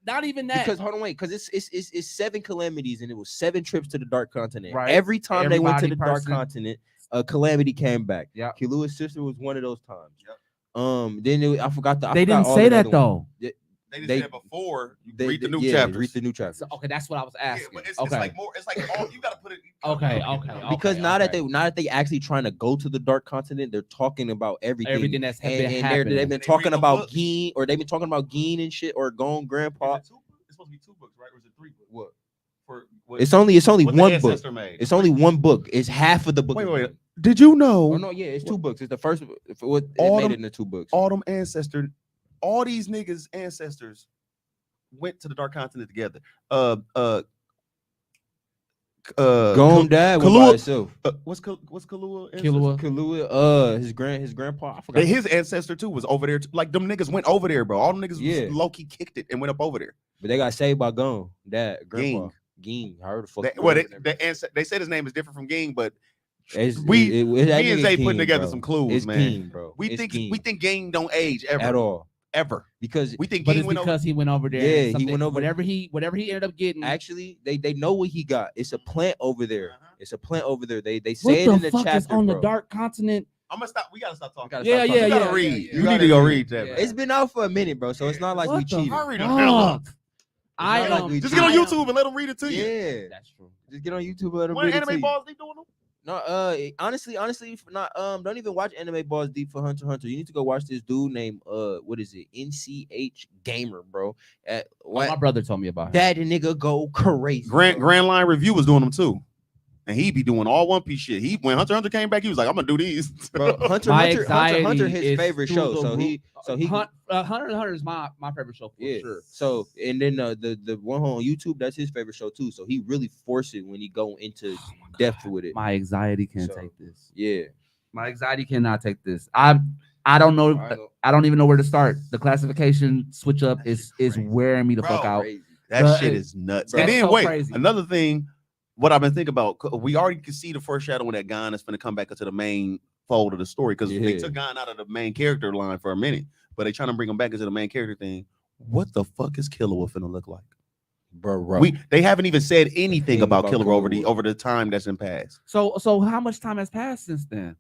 Speaker 1: Not even that.
Speaker 5: Because hold on, wait, because it's 7 calamities and it was 7 trips to the dark continent.
Speaker 1: Right.
Speaker 5: Every time they went to
Speaker 1: Everybody
Speaker 5: the dark
Speaker 1: person-
Speaker 5: continent, a calamity came back.
Speaker 1: Yeah.
Speaker 5: Kilua's sister was one of those times.
Speaker 6: Yep.
Speaker 5: Then I forgot the. I
Speaker 1: they
Speaker 5: forgot
Speaker 1: didn't
Speaker 5: all
Speaker 1: say
Speaker 5: the
Speaker 1: that
Speaker 5: other ones.
Speaker 1: though.
Speaker 6: They just
Speaker 5: They-
Speaker 6: said before you
Speaker 5: They,
Speaker 6: read the new
Speaker 5: yeah,
Speaker 6: chapters.
Speaker 5: read the new chapters.
Speaker 1: So, okay, that's what I was asking.
Speaker 6: Yeah, but it's
Speaker 1: okay.
Speaker 6: like more. It's like all you gotta put it.
Speaker 1: Okay.
Speaker 5: Because now
Speaker 1: okay.
Speaker 5: that they actually trying to go to the dark continent, they're talking about everything
Speaker 1: that's
Speaker 5: and,
Speaker 1: been
Speaker 5: and
Speaker 1: happening.
Speaker 5: they've been
Speaker 6: They
Speaker 5: talking
Speaker 6: read the
Speaker 5: about
Speaker 6: books.
Speaker 5: Geen, or they've been talking about Geen and shit, or Gone Grandpa.
Speaker 6: It's supposed to be 2 books, right? Or is it 3 books?
Speaker 5: What?
Speaker 6: For what?
Speaker 5: It's only
Speaker 6: what the
Speaker 5: one book.
Speaker 6: ancestor made.
Speaker 5: It's only one book. It's half of the book.
Speaker 6: Wait. Did you know?
Speaker 5: Oh no, yeah, it's 2 books. It's the first. It
Speaker 6: All
Speaker 5: made
Speaker 6: them-
Speaker 5: it into 2 books.
Speaker 6: All them ancestors, all these niggas' ancestors went to the dark continent together.
Speaker 5: Gone dad was by
Speaker 6: Kahlua-
Speaker 5: himself.
Speaker 6: What's Kahlua?
Speaker 1: Killua.
Speaker 5: Kahlua, his grandpa. I forgot.
Speaker 6: His ancestor too was over there. Like them niggas went over there, bro. All them niggas
Speaker 5: Yeah.
Speaker 6: was low key kicked it and went up over there.
Speaker 5: But they got saved by Gone dad, grandpa. Ging. I heard the fuck.
Speaker 6: They said his name is different from Ging, but
Speaker 5: It's,
Speaker 6: me and
Speaker 5: nigga
Speaker 6: Zay
Speaker 5: Ging,
Speaker 6: putting together
Speaker 5: bro.
Speaker 6: some clues,
Speaker 5: It's
Speaker 6: man.
Speaker 5: Ging, bro.
Speaker 6: We
Speaker 5: It's
Speaker 6: think
Speaker 5: Ging.
Speaker 6: Ging don't age ever
Speaker 5: at all
Speaker 6: ever.
Speaker 5: because
Speaker 6: We think
Speaker 1: But
Speaker 6: Ging
Speaker 1: it's
Speaker 6: went
Speaker 1: because he went over there.
Speaker 5: Yeah,
Speaker 1: and
Speaker 5: he
Speaker 1: something-
Speaker 5: went over-
Speaker 1: whatever he ended up getting.
Speaker 5: actually they know what he got. It's a plant over there.
Speaker 6: Uh-huh.
Speaker 5: It's a plant over there. They
Speaker 1: what
Speaker 5: say it in
Speaker 1: the
Speaker 5: the
Speaker 1: fuck
Speaker 5: chapter,
Speaker 1: is on
Speaker 5: bro.
Speaker 1: the dark continent?
Speaker 6: I'm gonna stop. We gotta stop talking.
Speaker 5: gotta
Speaker 1: Yeah,
Speaker 5: stop
Speaker 1: yeah,
Speaker 5: talking.
Speaker 6: You
Speaker 1: yeah.
Speaker 6: gotta read.
Speaker 1: yeah,
Speaker 6: You
Speaker 1: yeah.
Speaker 6: need to go read that.
Speaker 1: Yeah.
Speaker 6: bro.
Speaker 5: It's been out for a minute, bro. So it's not like we
Speaker 1: What the
Speaker 5: cheated.
Speaker 6: Hurry the hell up.
Speaker 1: Fuck.
Speaker 5: not like we
Speaker 6: Just get on
Speaker 1: I am-
Speaker 6: YouTube and let them read it to you.
Speaker 5: Yeah,
Speaker 1: That's true.
Speaker 5: just get on YouTube and let them
Speaker 6: When
Speaker 5: read it to
Speaker 6: anime
Speaker 5: you.
Speaker 6: balls they doing them?
Speaker 5: No, honestly, not don't even watch Anime Balls Deep for Hunter x Hunter. You need to go watch this dude named what is it? NCH Gamer, bro.
Speaker 1: Oh, my brother told me about him.
Speaker 5: That nigga go crazy.
Speaker 6: Grand
Speaker 5: bro.
Speaker 6: Line Review was doing them too, and he be doing all One Piece shit. When Hunter x Hunter came back, he was like, "I'm gonna do these."
Speaker 5: Bro, Hunter
Speaker 1: My
Speaker 5: x Hunter
Speaker 1: anxiety
Speaker 5: his
Speaker 1: is
Speaker 5: favorite
Speaker 1: through
Speaker 5: show.
Speaker 1: the
Speaker 5: So he
Speaker 1: Hunter x Hunter is my favorite show for
Speaker 5: yeah.
Speaker 1: sure.
Speaker 5: So and then the one on YouTube, that's his favorite show too. So he really forced it when he go into depth with it.
Speaker 1: My anxiety can't
Speaker 5: So,
Speaker 1: take this.
Speaker 5: Yeah.
Speaker 1: My anxiety cannot take this. I don't know. I don't even know where to start. The classification switch up is
Speaker 6: crazy.
Speaker 1: wearing me the fuck
Speaker 6: Bro,
Speaker 1: out.
Speaker 6: That
Speaker 1: But
Speaker 6: shit
Speaker 1: it-
Speaker 6: is nuts.
Speaker 5: bro,
Speaker 6: And
Speaker 1: that's
Speaker 6: then
Speaker 1: so
Speaker 6: wait,
Speaker 1: crazy.
Speaker 6: another thing. What I've been thinking about, we already can see the foreshadowing that Gon is going to come back into the main fold of the story because they
Speaker 5: Yeah.
Speaker 6: took Gon out of the main character line for a minute, but they trying to bring him back into the main character thing. What the fuck is Killua finna look like?
Speaker 5: Bro.
Speaker 6: They haven't even said anything about Killua
Speaker 5: Killua.
Speaker 6: over the time that's been passed.
Speaker 1: So how much time has passed since then?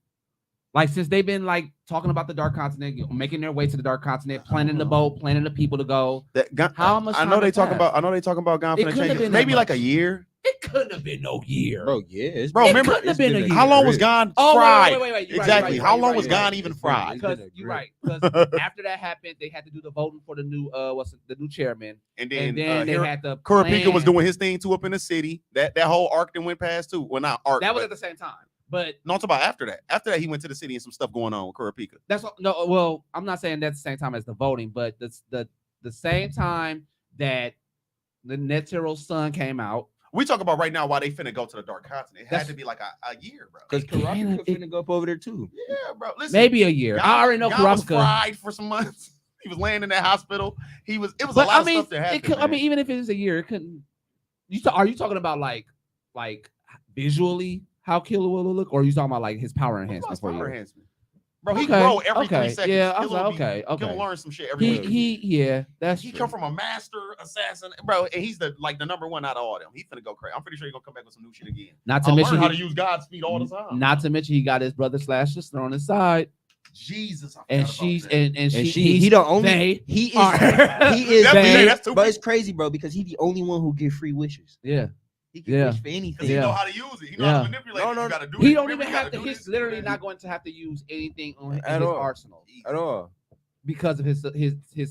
Speaker 1: Like since they've been like talking about the dark continent, making their way to the dark continent, planning the boat, planning the people to go.
Speaker 6: That Gon,
Speaker 1: How much
Speaker 6: I know
Speaker 1: time
Speaker 6: they
Speaker 1: has
Speaker 6: talking
Speaker 1: passed?
Speaker 6: about. I know they talking about Gon
Speaker 1: It
Speaker 6: finna
Speaker 1: couldn't have
Speaker 6: change.
Speaker 1: been that
Speaker 6: Maybe like a
Speaker 1: much.
Speaker 6: year.
Speaker 1: It couldn't have been no year.
Speaker 5: Bro, yeah. It's
Speaker 6: Bro,
Speaker 5: been-
Speaker 6: remember-
Speaker 1: It couldn't have been a
Speaker 5: it's
Speaker 1: year.
Speaker 6: How long was
Speaker 5: grip.
Speaker 6: Gon
Speaker 1: Oh,
Speaker 6: fried?
Speaker 1: wait. You're
Speaker 6: Exactly.
Speaker 1: Right,
Speaker 6: How long
Speaker 1: right,
Speaker 6: was
Speaker 1: right,
Speaker 6: Gon
Speaker 1: right.
Speaker 6: even
Speaker 5: It's
Speaker 6: fried?
Speaker 5: been a
Speaker 1: Because you're
Speaker 5: grip.
Speaker 1: right. Because after that happened, they had to do the voting for the new the new chairman,
Speaker 6: And
Speaker 1: and
Speaker 6: then,
Speaker 1: then they
Speaker 6: Hiro-
Speaker 1: had the
Speaker 6: Kurapika was
Speaker 1: plan.
Speaker 6: doing his thing too up in the city. That whole arc that went past too. Well, not arc.
Speaker 1: That was
Speaker 6: but-
Speaker 1: at the same time, but
Speaker 6: no, I'm talking about after that. After that, he went to the city and some stuff going on with Kurapika.
Speaker 1: that's what, no. Well, I'm not saying that's the same time as the voting, but the same time that the Netero's son came out.
Speaker 6: We talk about right now why they finna go to the Dark Continent. It had
Speaker 1: That's-
Speaker 6: to be like a year, bro.
Speaker 5: Because
Speaker 1: It kinda-
Speaker 5: Karaka
Speaker 1: it-
Speaker 5: finna go up over there too.
Speaker 6: Yeah, bro. Listen,
Speaker 1: Maybe a year. I already know
Speaker 6: Gon was
Speaker 1: Kurapika.
Speaker 6: fried for some months. He was laying in that hospital. It was a
Speaker 1: But
Speaker 6: lot
Speaker 1: I
Speaker 6: of
Speaker 1: mean,
Speaker 6: stuff that happened.
Speaker 1: it could, I
Speaker 6: man.
Speaker 1: mean, even if it was a year, it couldn't. Are you talking about like visually how Killua will look, or are you talking about like his power
Speaker 6: What about
Speaker 1: enhancement
Speaker 6: his
Speaker 1: for
Speaker 6: power
Speaker 1: you?
Speaker 6: enhancement? Bro, he
Speaker 1: Okay,
Speaker 6: grow every
Speaker 1: okay,
Speaker 6: 3 seconds.
Speaker 1: yeah, I was
Speaker 6: Killua
Speaker 1: like,
Speaker 6: will be-
Speaker 1: okay, okay.
Speaker 6: Killua learn some shit every week.
Speaker 1: Yeah, that's
Speaker 6: He
Speaker 1: true.
Speaker 6: come from a master assassin, bro, and he's the number one out of all them. He finna go crazy. I'm pretty sure he's gonna come back with some new shit again.
Speaker 1: Not to
Speaker 6: I'll
Speaker 1: mention
Speaker 6: learn how to
Speaker 1: he,
Speaker 6: use Godspeed all the time.
Speaker 1: not to mention he got his brother slash sister on his side,
Speaker 6: Jesus, I
Speaker 1: and
Speaker 6: forgot about
Speaker 1: she's
Speaker 6: that.
Speaker 1: and
Speaker 5: And
Speaker 1: she
Speaker 5: he the only
Speaker 1: they
Speaker 5: he is
Speaker 1: are-
Speaker 5: he is
Speaker 6: That's
Speaker 1: they-
Speaker 6: that's too
Speaker 5: but
Speaker 6: big.
Speaker 5: it's crazy, bro, because he the only one who get free wishes.
Speaker 1: yeah.
Speaker 5: He can
Speaker 1: Yeah.
Speaker 5: wish for
Speaker 6: Because
Speaker 5: anything.
Speaker 6: he
Speaker 1: Yeah.
Speaker 6: know how to use it. He know how
Speaker 1: Yeah.
Speaker 6: to manipulate
Speaker 5: No,
Speaker 6: it.
Speaker 5: no,
Speaker 6: You gotta do
Speaker 1: He
Speaker 6: it.
Speaker 1: don't
Speaker 6: Remember,
Speaker 1: even
Speaker 6: you
Speaker 1: have
Speaker 6: gotta
Speaker 1: to.
Speaker 6: do
Speaker 1: He's
Speaker 6: this.
Speaker 1: literally not going to have to use anything in
Speaker 5: At
Speaker 1: his
Speaker 5: all.
Speaker 1: arsenal
Speaker 5: At all.
Speaker 1: because of his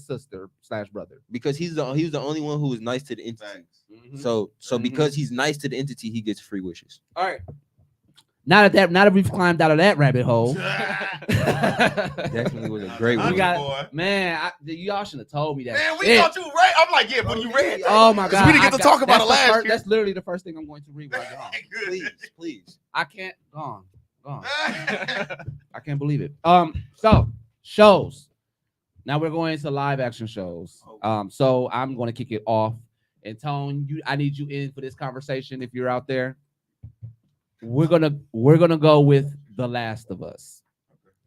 Speaker 1: sister slash brother.
Speaker 5: Because he was the only one who was nice to the entity.
Speaker 6: Facts.
Speaker 5: So
Speaker 1: Mhm.
Speaker 5: because he's nice to the entity, he gets free wishes.
Speaker 1: All right. Now that we've climbed out of that rabbit hole,
Speaker 5: Definitely was a great
Speaker 1: we
Speaker 5: one.
Speaker 1: got
Speaker 6: boy.
Speaker 1: man. Y'all should have told me that.
Speaker 6: Man, we
Speaker 1: shit.
Speaker 6: thought you right. I'm like, yeah, but you read.
Speaker 1: Oh my
Speaker 6: 'Cause
Speaker 1: god,
Speaker 6: we didn't get to talk about it last year.
Speaker 1: That's literally the first thing I'm going to read when I get home.
Speaker 5: Please, please.
Speaker 1: I can't. Gone. I can't believe it. So shows. Now we're going into live action shows. So I'm going to kick it off. And Tone, I need you in for this conversation. If you're out there, we're gonna go with The Last of Us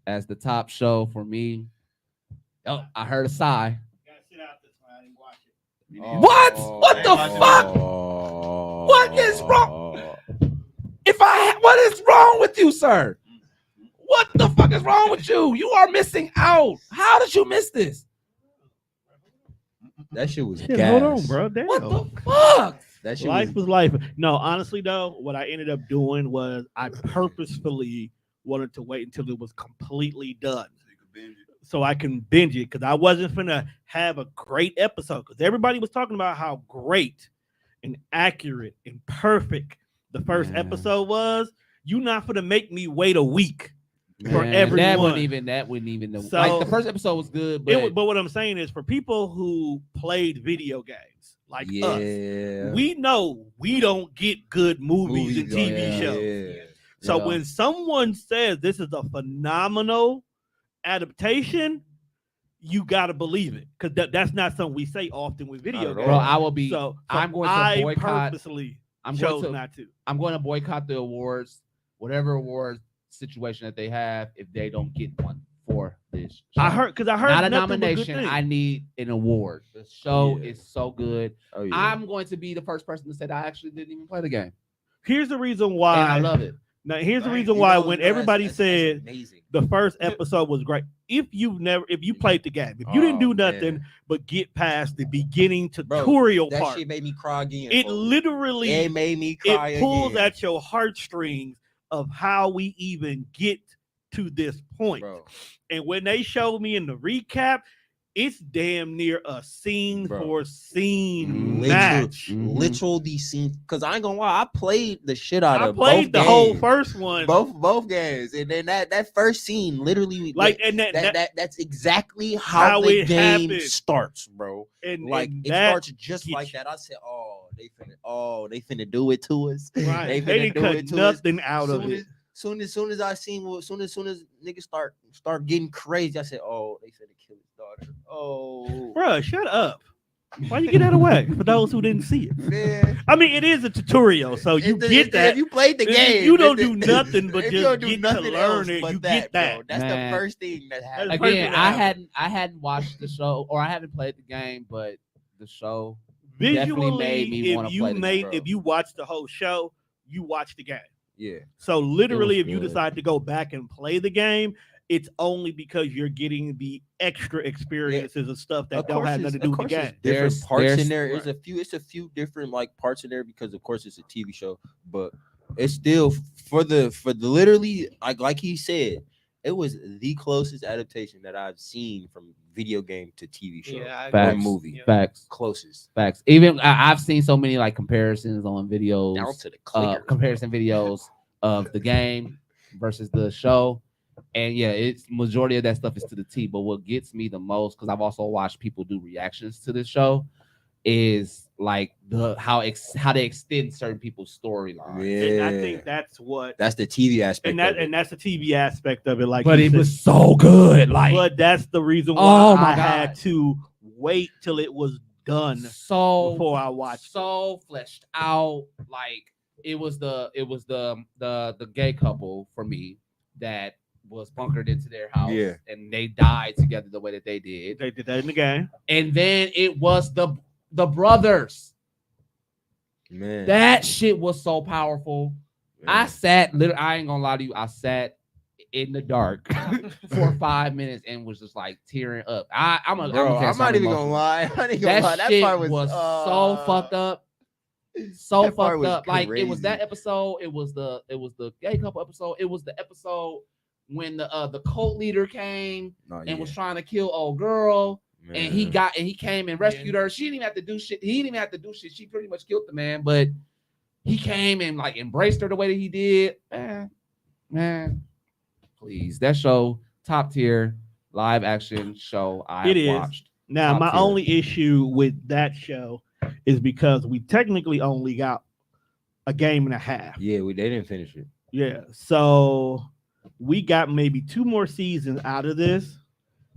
Speaker 1: as the top show for me. Oh, I heard a sigh. What? What the fuck? What is wrong? What is wrong with you, sir? What the fuck is wrong with you? You are missing out. How did you miss this?
Speaker 5: That shit was
Speaker 7: Shit,
Speaker 5: gas.
Speaker 7: hold on, bro. Damn.
Speaker 1: What the fuck?
Speaker 5: That shit
Speaker 7: Life was life. No, honestly though, what I ended up doing was I purposefully wanted to wait until it was completely done, so I can binge it, because I wasn't finna have a great episode, because everybody was talking about how great and accurate and perfect the first episode was. You not finna make me wait a week for
Speaker 1: Man,
Speaker 7: everyone.
Speaker 1: That wouldn't even know.
Speaker 7: So-
Speaker 1: Like the first episode was good, but
Speaker 7: But what I'm saying is, for people who played video games like us,
Speaker 5: yeah.
Speaker 7: we know we don't get good movies and TV
Speaker 1: yeah.
Speaker 7: shows.
Speaker 5: Yeah.
Speaker 7: So
Speaker 1: Yeah.
Speaker 7: when someone says this is a phenomenal adaptation, you gotta believe it, because that's not something we say often with video
Speaker 5: Not at
Speaker 7: games.
Speaker 1: bro,
Speaker 5: all.
Speaker 1: I will be.
Speaker 7: So
Speaker 1: I'm going to
Speaker 7: I
Speaker 1: boycott.
Speaker 7: purposely
Speaker 1: I'm
Speaker 7: chose
Speaker 1: going to.
Speaker 7: not to.
Speaker 1: I'm going to boycott the awards, whatever awards situation that they have, if they don't get one for this show.
Speaker 7: I heard
Speaker 1: not a
Speaker 7: nothing but good
Speaker 1: nomination.
Speaker 7: things.
Speaker 1: I need an award. The show
Speaker 5: Yeah.
Speaker 1: is so good.
Speaker 5: Oh yeah.
Speaker 1: I'm going to be the first person to say that I actually didn't even play the game,
Speaker 7: Here's the reason
Speaker 1: and
Speaker 7: why
Speaker 1: I love it.
Speaker 7: Now, here's the
Speaker 5: Right.
Speaker 7: reason
Speaker 5: You
Speaker 7: why
Speaker 5: know,
Speaker 7: when
Speaker 5: that's-
Speaker 7: everybody
Speaker 5: that's
Speaker 7: said
Speaker 5: amazing.
Speaker 7: the first episode was great, if you played the game, if you didn't do
Speaker 5: Oh,
Speaker 7: nothing
Speaker 5: man.
Speaker 7: but get past the beginning
Speaker 5: Bro,
Speaker 7: tutorial
Speaker 5: that
Speaker 7: part,
Speaker 5: shit made me cry again.
Speaker 7: it
Speaker 5: bro.
Speaker 7: literally
Speaker 5: It made me cry
Speaker 7: it pulls
Speaker 5: again.
Speaker 7: at your heartstrings of how we even get to this point.
Speaker 5: Bro.
Speaker 7: And when they showed me in the recap, it's damn near a scene
Speaker 5: Bro.
Speaker 7: for scene
Speaker 5: Literal,
Speaker 7: match.
Speaker 5: literal these scenes. Because I ain't gonna lie, I played the shit out
Speaker 7: I
Speaker 5: of
Speaker 7: played
Speaker 5: both
Speaker 7: the whole
Speaker 5: games.
Speaker 7: first one.
Speaker 5: both games, and then that first scene literally
Speaker 7: Like, and
Speaker 5: that's exactly how the
Speaker 7: it
Speaker 5: game
Speaker 7: happened.
Speaker 5: starts, bro.
Speaker 7: and
Speaker 5: Like
Speaker 7: and
Speaker 5: it
Speaker 7: that
Speaker 5: starts just
Speaker 7: gets
Speaker 5: like
Speaker 7: you.
Speaker 5: that. I said, they finna do it to us.
Speaker 7: Right.
Speaker 5: They
Speaker 7: They
Speaker 5: finna
Speaker 7: didn't
Speaker 5: do
Speaker 7: cut
Speaker 5: it to us.
Speaker 7: nothing out of it.
Speaker 5: Soon as I seen, soon as niggas start getting crazy, I said, oh, they finna kill his daughter. Oh,
Speaker 7: Bruh, shut up. Why you get that away? For those who didn't see it.
Speaker 5: man.
Speaker 7: I mean, it is a tutorial, so you get that.
Speaker 5: If you played the game,
Speaker 7: You don't do nothing but
Speaker 5: if you
Speaker 7: just
Speaker 5: don't do
Speaker 7: get to
Speaker 5: nothing
Speaker 7: learn
Speaker 5: else
Speaker 7: it.
Speaker 5: but
Speaker 7: You get that.
Speaker 5: bro. That's
Speaker 1: Man.
Speaker 5: the first thing that happened.
Speaker 7: That's-
Speaker 1: Again,
Speaker 7: First thing
Speaker 1: I hadn't watched the show, or I haven't played the game, but the show definitely
Speaker 7: Visually,
Speaker 1: made me want
Speaker 7: if
Speaker 1: to
Speaker 7: you
Speaker 1: play the game.
Speaker 5: bro.
Speaker 7: if you watch the whole show, you watch the game.
Speaker 5: Yeah,
Speaker 7: So literally,
Speaker 1: was
Speaker 7: if you
Speaker 1: good.
Speaker 7: decide to go back and play the game, it's only because you're getting the extra experiences of stuff that
Speaker 5: Of
Speaker 7: don't
Speaker 5: course
Speaker 7: have
Speaker 5: it's-
Speaker 7: nothing to do
Speaker 5: of
Speaker 7: with the
Speaker 5: course it's
Speaker 7: game.
Speaker 5: different
Speaker 1: There's-
Speaker 5: parts
Speaker 1: there's-
Speaker 5: in there. It's a few different like parts in there because of course it's a TV show, but it's still for the literally like he said, it was the closest adaptation that I've seen from video game to TV show
Speaker 4: Yeah, I
Speaker 5: or
Speaker 1: Facts.
Speaker 5: movie.
Speaker 4: Yeah.
Speaker 1: Facts,
Speaker 5: Closest
Speaker 1: facts. Even I've seen so many like comparisons on videos,
Speaker 5: down to the clicker.
Speaker 1: comparison videos of the game versus the show. And yeah, it's majority of that stuff is to the T. But what gets me the most, because I've also watched people do reactions to this show, is like how they extend certain people's storylines.
Speaker 7: And I
Speaker 5: Yeah,
Speaker 7: think that's what
Speaker 5: that's the TV aspect.
Speaker 7: and that's the TV aspect of it. Like,
Speaker 1: But
Speaker 7: you
Speaker 1: it
Speaker 7: said.
Speaker 1: was so good. Like
Speaker 7: But that's the reason why
Speaker 1: Oh my
Speaker 7: I had
Speaker 1: God.
Speaker 7: to wait till it was done
Speaker 1: so
Speaker 7: before I watched.
Speaker 1: so fleshed out. Like it was the gay couple for me that was bunkered into their house,
Speaker 5: Yeah.
Speaker 1: and they died together the way that they did.
Speaker 7: They did that in the game.
Speaker 1: And then it was the brothers.
Speaker 5: Man,
Speaker 1: That shit was so powerful. I sat literally, I ain't gonna lie to you, I sat in the dark for 5 minutes and was just like tearing up. I'm
Speaker 5: bro,
Speaker 1: gonna
Speaker 5: I'm not even gonna lie. I ain't gonna lie.
Speaker 1: That shit
Speaker 5: part
Speaker 1: was so fucked up. So
Speaker 5: that part
Speaker 1: fucked
Speaker 5: was
Speaker 1: up. Like it was
Speaker 5: crazy.
Speaker 1: that episode. It was the gay couple episode. It was the episode when the cult leader came
Speaker 5: No,
Speaker 1: and was trying to kill old girl. And he came and rescued her. She didn't even have to do shit. He didn't even have to do shit. She pretty much killed the man, but he came and like embraced her the way that he did. Man, please. That show, top tier live action show I
Speaker 7: It is.
Speaker 1: watched.
Speaker 7: Now,
Speaker 1: Top
Speaker 7: my
Speaker 1: tier.
Speaker 7: only issue with that show is because we technically only got a game and a half.
Speaker 5: Yeah, they didn't finish it.
Speaker 7: Yeah. So we got maybe 2 more seasons out of this,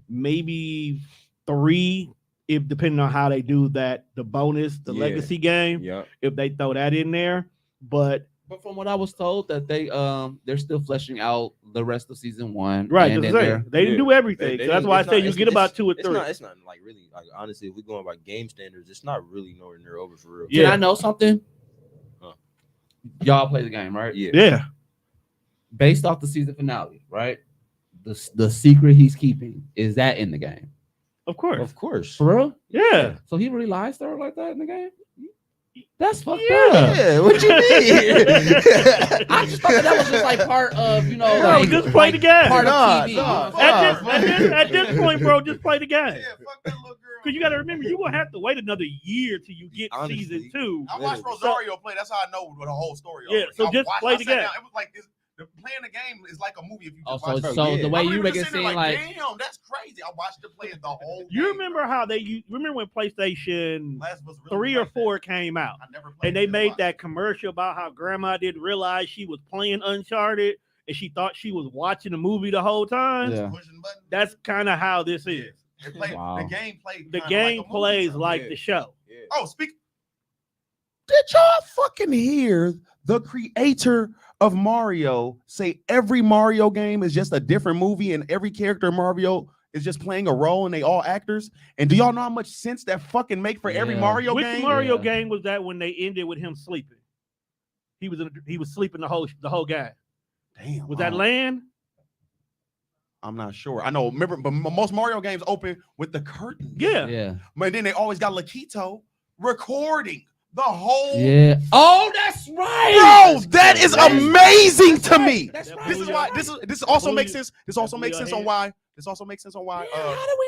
Speaker 7: maybe 3, if depending on how they do that, the bonus, the
Speaker 5: Yeah.
Speaker 7: legacy game,
Speaker 5: Yeah,
Speaker 7: if they throw that in there. But
Speaker 1: But from what I was told, that they're still fleshing out the rest of season 1.
Speaker 7: right,
Speaker 1: and
Speaker 7: that's
Speaker 1: then
Speaker 7: it.
Speaker 1: they're-
Speaker 7: They didn't do everything.
Speaker 5: They
Speaker 7: So that's
Speaker 5: didn't-
Speaker 7: why I
Speaker 5: it's
Speaker 7: say
Speaker 5: not-
Speaker 7: you
Speaker 5: it's-
Speaker 7: get about
Speaker 5: it's-
Speaker 7: 2 or 3.
Speaker 5: It's not like really like honestly, if we're going by game standards, it's not really nowhere near over for real.
Speaker 1: Can
Speaker 7: Yeah.
Speaker 1: I know something?
Speaker 5: Huh.
Speaker 1: Y'all play the game, right?
Speaker 5: Yeah.
Speaker 7: Yeah.
Speaker 1: Based off the season finale, right? The secret he's keeping, is that in the game?
Speaker 7: Of course.
Speaker 5: Of course.
Speaker 1: For real?
Speaker 7: Yeah.
Speaker 1: So he really lies to her like that in the game? That's fucked up.
Speaker 5: Yeah, what you mean?
Speaker 1: I just thought that was just like part of, you know,
Speaker 7: No,
Speaker 1: like,
Speaker 7: just play the game.
Speaker 1: part
Speaker 5: Nah,
Speaker 1: of TV.
Speaker 5: nah.
Speaker 7: At this point, bro, just play the game.
Speaker 3: Yeah, fuck that little girl.
Speaker 7: Because you got to remember, you will have to wait another year till you get
Speaker 5: Honestly,
Speaker 7: season 2.
Speaker 3: I watched Rosario play. That's how I know the whole story.
Speaker 7: Yeah,
Speaker 3: already.
Speaker 7: so
Speaker 3: I
Speaker 7: just
Speaker 3: watched-
Speaker 7: play
Speaker 3: I
Speaker 7: the
Speaker 3: sat
Speaker 7: game.
Speaker 3: down, it was like playing the game is like a movie if you
Speaker 1: Oh,
Speaker 3: just
Speaker 1: so,
Speaker 3: watch it.
Speaker 1: so
Speaker 5: yeah.
Speaker 1: the way
Speaker 3: I
Speaker 1: you
Speaker 3: remember
Speaker 1: make
Speaker 3: just
Speaker 1: it
Speaker 3: sitting
Speaker 1: seem
Speaker 3: there
Speaker 1: like
Speaker 3: damn, that's crazy. I watched it play the whole.
Speaker 7: You
Speaker 3: game.
Speaker 7: remember how remember when PlayStation
Speaker 3: Last of Us really
Speaker 7: 3 or
Speaker 3: like that.
Speaker 7: 4 came out?
Speaker 3: I never played
Speaker 7: And they
Speaker 3: it,
Speaker 7: made
Speaker 3: watched
Speaker 7: that
Speaker 3: it.
Speaker 7: commercial about how grandma didn't realize she was playing Uncharted and she thought she was watching the movie the whole time.
Speaker 1: Yeah.
Speaker 3: Pushing buttons.
Speaker 7: That's kind of how this is.
Speaker 3: It played,
Speaker 1: Wow.
Speaker 3: The game played.
Speaker 7: The
Speaker 3: kinda
Speaker 7: game
Speaker 3: like a movie,
Speaker 7: plays
Speaker 3: so,
Speaker 7: like
Speaker 3: yeah.
Speaker 7: the show.
Speaker 3: Oh, speak.
Speaker 6: Did y'all fucking hear the creator of Mario say every Mario game is just a different movie and every character in Mario is just playing a role and they all actors? And do y'all know how much sense that fucking make for every
Speaker 1: Yeah.
Speaker 6: Mario
Speaker 7: Which
Speaker 6: game?
Speaker 7: Mario
Speaker 1: Yeah.
Speaker 7: game was that when they ended with him sleeping? He was sleeping the whole game.
Speaker 6: Damn,
Speaker 7: Was that Land?
Speaker 6: I'm not sure. I know. Remember, but most Mario games open with the curtains.
Speaker 7: Yeah.
Speaker 1: yeah.
Speaker 6: But then they always got Lakitu recording the whole.
Speaker 1: Yeah. Oh, that's right.
Speaker 6: Bro, that is
Speaker 5: That's
Speaker 6: amazing to me.
Speaker 1: That's right.
Speaker 6: This is why. This also makes sense. This also makes sense on why. This also makes sense on why.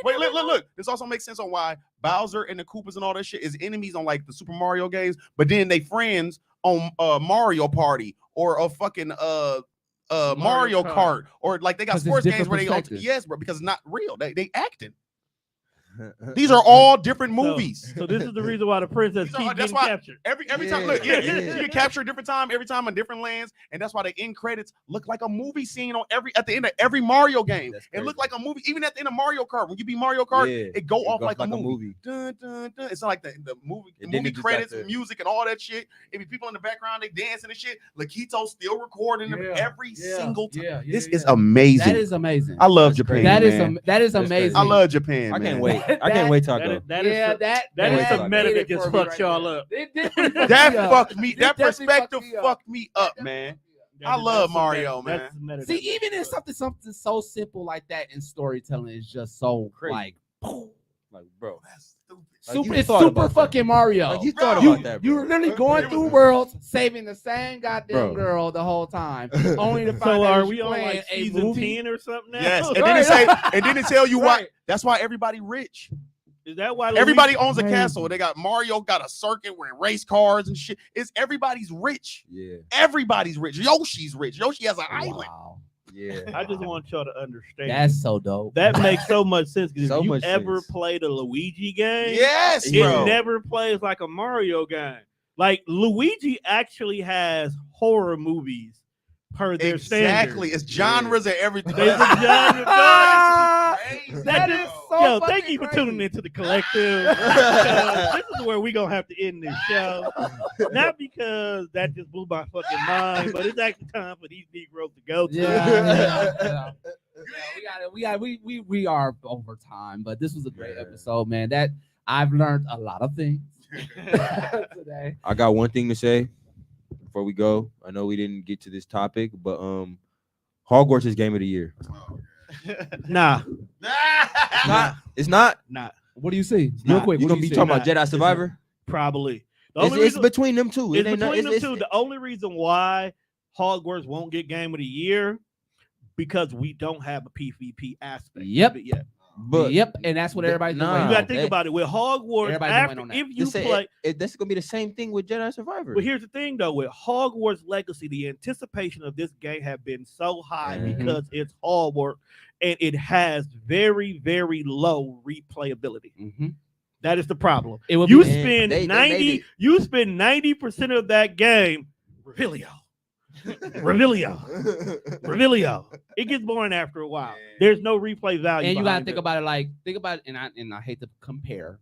Speaker 6: Wait, look. This also makes sense on why Bowser and the Koopas and all that shit is enemies on like the Super Mario games, but then they friends on Mario Party or a fucking Mario Kart, or like they got
Speaker 1: 'Cause it's
Speaker 6: sports games
Speaker 1: different
Speaker 6: where they
Speaker 1: perspectives.
Speaker 6: yes, bro, because it's not real. They acting. These are all different movies.
Speaker 7: So this is the reason why the princess
Speaker 6: These are-
Speaker 7: keep
Speaker 6: that's
Speaker 7: getting
Speaker 6: why-
Speaker 7: captured.
Speaker 6: Every time,
Speaker 5: Yeah,
Speaker 6: look,
Speaker 5: yeah.
Speaker 6: you get captured a different time, every time on different lands, and that's why the end credits look like a movie scene on at the end of every Mario game.
Speaker 5: That's
Speaker 6: It look
Speaker 5: crazy.
Speaker 6: like a movie, even at the end of Mario Kart. When you beat Mario Kart,
Speaker 5: Yeah,
Speaker 6: it go off
Speaker 5: goes
Speaker 6: like a movie.
Speaker 5: movie.
Speaker 6: Dun, dun, dun. It's not like the movie,
Speaker 5: And then
Speaker 6: movie
Speaker 5: it just
Speaker 6: credits,
Speaker 5: got the-
Speaker 6: music, and all that shit. It be people in the background, they dancing and shit. Lakito still recording them every single time. This is amazing.
Speaker 1: That is amazing.
Speaker 6: I love
Speaker 5: That's
Speaker 6: Japan.
Speaker 5: crazy.
Speaker 1: That is
Speaker 6: man.
Speaker 1: that is
Speaker 5: That's
Speaker 1: amazing.
Speaker 5: crazy.
Speaker 6: I love Japan.
Speaker 5: I
Speaker 6: man.
Speaker 5: can't wait. I can't wait till I go.
Speaker 7: That is
Speaker 1: yeah,
Speaker 7: some-
Speaker 1: that
Speaker 7: that is
Speaker 5: some
Speaker 7: some
Speaker 1: did
Speaker 7: meta
Speaker 1: it
Speaker 7: that just
Speaker 1: for me
Speaker 7: fucked
Speaker 1: right
Speaker 7: y'all
Speaker 1: there.
Speaker 7: up.
Speaker 1: It definitely fucked
Speaker 6: That
Speaker 1: me up.
Speaker 6: fucked me.
Speaker 1: It
Speaker 6: That
Speaker 1: definitely
Speaker 6: perspective
Speaker 1: fucked me up.
Speaker 6: fucked me up, man. I
Speaker 7: That's
Speaker 6: love
Speaker 7: some
Speaker 6: Mario,
Speaker 7: meta-
Speaker 6: man.
Speaker 7: that's some meta
Speaker 1: See,
Speaker 7: that-
Speaker 1: even in something so simple like that in storytelling is just so
Speaker 5: Crazy.
Speaker 1: like boom,
Speaker 5: Like, bro,
Speaker 3: That's stupid.
Speaker 5: Like,
Speaker 1: super.
Speaker 5: you
Speaker 1: It's
Speaker 5: thought
Speaker 1: super
Speaker 5: about that.
Speaker 1: fucking Mario.
Speaker 5: like, you
Speaker 3: Bro,
Speaker 5: thought
Speaker 1: you,
Speaker 5: about that, bro.
Speaker 1: you were literally going through worlds, saving the same goddamn
Speaker 5: Bro.
Speaker 1: girl the whole time, only to find
Speaker 7: So
Speaker 1: out
Speaker 7: are
Speaker 1: she's
Speaker 7: we on
Speaker 1: playing
Speaker 7: like
Speaker 1: a
Speaker 7: season
Speaker 1: movie.
Speaker 7: 10 or something now?
Speaker 6: Yes, and
Speaker 1: Right.
Speaker 6: then it tell you why.
Speaker 1: Right.
Speaker 6: That's why everybody rich.
Speaker 7: Is that why
Speaker 6: Everybody owns a
Speaker 1: Crazy.
Speaker 6: castle. They got Mario got a circuit with race cars and shit. It's everybody's rich.
Speaker 5: Yeah,
Speaker 6: Everybody's rich. Yoshi's rich. Yoshi has an island.
Speaker 1: Wow,
Speaker 5: yeah.
Speaker 7: I just want y'all to understand.
Speaker 1: that's so dope.
Speaker 7: that makes so much sense because
Speaker 5: So
Speaker 7: if you
Speaker 5: much
Speaker 7: ever
Speaker 5: sense.
Speaker 7: played a Luigi game,
Speaker 6: Yes,
Speaker 7: it
Speaker 6: bro.
Speaker 7: never plays like a Mario game. Like Luigi actually has horror movies per their
Speaker 6: Exactly.
Speaker 7: standards.
Speaker 6: It's genres and everything.
Speaker 7: There's a genre.
Speaker 1: Ah,
Speaker 3: Crazy,
Speaker 1: that
Speaker 3: bro.
Speaker 1: is so
Speaker 7: Yo,
Speaker 1: fucking
Speaker 7: thank you for
Speaker 1: crazy.
Speaker 7: tuning into the collective. This is where we gonna have to end this show. Not because that just blew my fucking mind, but it's actually time for these Negroes to go to.
Speaker 1: Yeah. We are over time, but this was a great
Speaker 5: Yeah.
Speaker 1: episode, man. That I've learned a lot of things today.
Speaker 5: I got one thing to say before we go. I know we didn't get to this topic, but Hogwarts is game of the year.
Speaker 7: Nah,
Speaker 5: It's not.
Speaker 7: nah,
Speaker 1: What do you see?
Speaker 7: Nah,
Speaker 1: Real quick,
Speaker 5: You
Speaker 1: what do
Speaker 5: gonna be
Speaker 1: see?
Speaker 5: talking about
Speaker 7: Nah,
Speaker 5: Jedi
Speaker 7: it's
Speaker 5: Survivor?
Speaker 7: probably. The
Speaker 5: It's,
Speaker 7: only
Speaker 5: it's
Speaker 7: reason,
Speaker 5: between them two.
Speaker 7: it's
Speaker 5: It ain't no-
Speaker 7: between them
Speaker 5: it's-
Speaker 7: two. The only reason why Hogwarts won't get Game of the Year because we don't have a PvP aspect.
Speaker 1: Yep.
Speaker 7: of it yet.
Speaker 5: But
Speaker 1: yep, and that's what everybody's
Speaker 5: Nah.
Speaker 1: doing.
Speaker 7: You got to think
Speaker 5: that-
Speaker 7: about it. With Hogwarts,
Speaker 1: Everybody's
Speaker 7: after,
Speaker 1: waiting on that.
Speaker 7: if you
Speaker 5: This-
Speaker 7: play,
Speaker 5: that's gonna be the same thing with Jedi Survivor.
Speaker 7: but here's the thing though, with Hogwarts Legacy, the anticipation of this game have been so high
Speaker 5: Mhm.
Speaker 7: because it's Hogwarts and it has very, very low replayability.
Speaker 1: Mhm.
Speaker 7: That is the problem.
Speaker 1: It would
Speaker 7: You
Speaker 1: be
Speaker 7: spend
Speaker 5: they made
Speaker 7: 90,
Speaker 5: it.
Speaker 7: you spend 90% of that game, Revelio. Revelio. It gets boring after a while.
Speaker 3: Yeah.
Speaker 7: There's no replay value.
Speaker 1: and you gotta
Speaker 7: behind
Speaker 1: think
Speaker 7: it.
Speaker 1: about it like and I hate to compare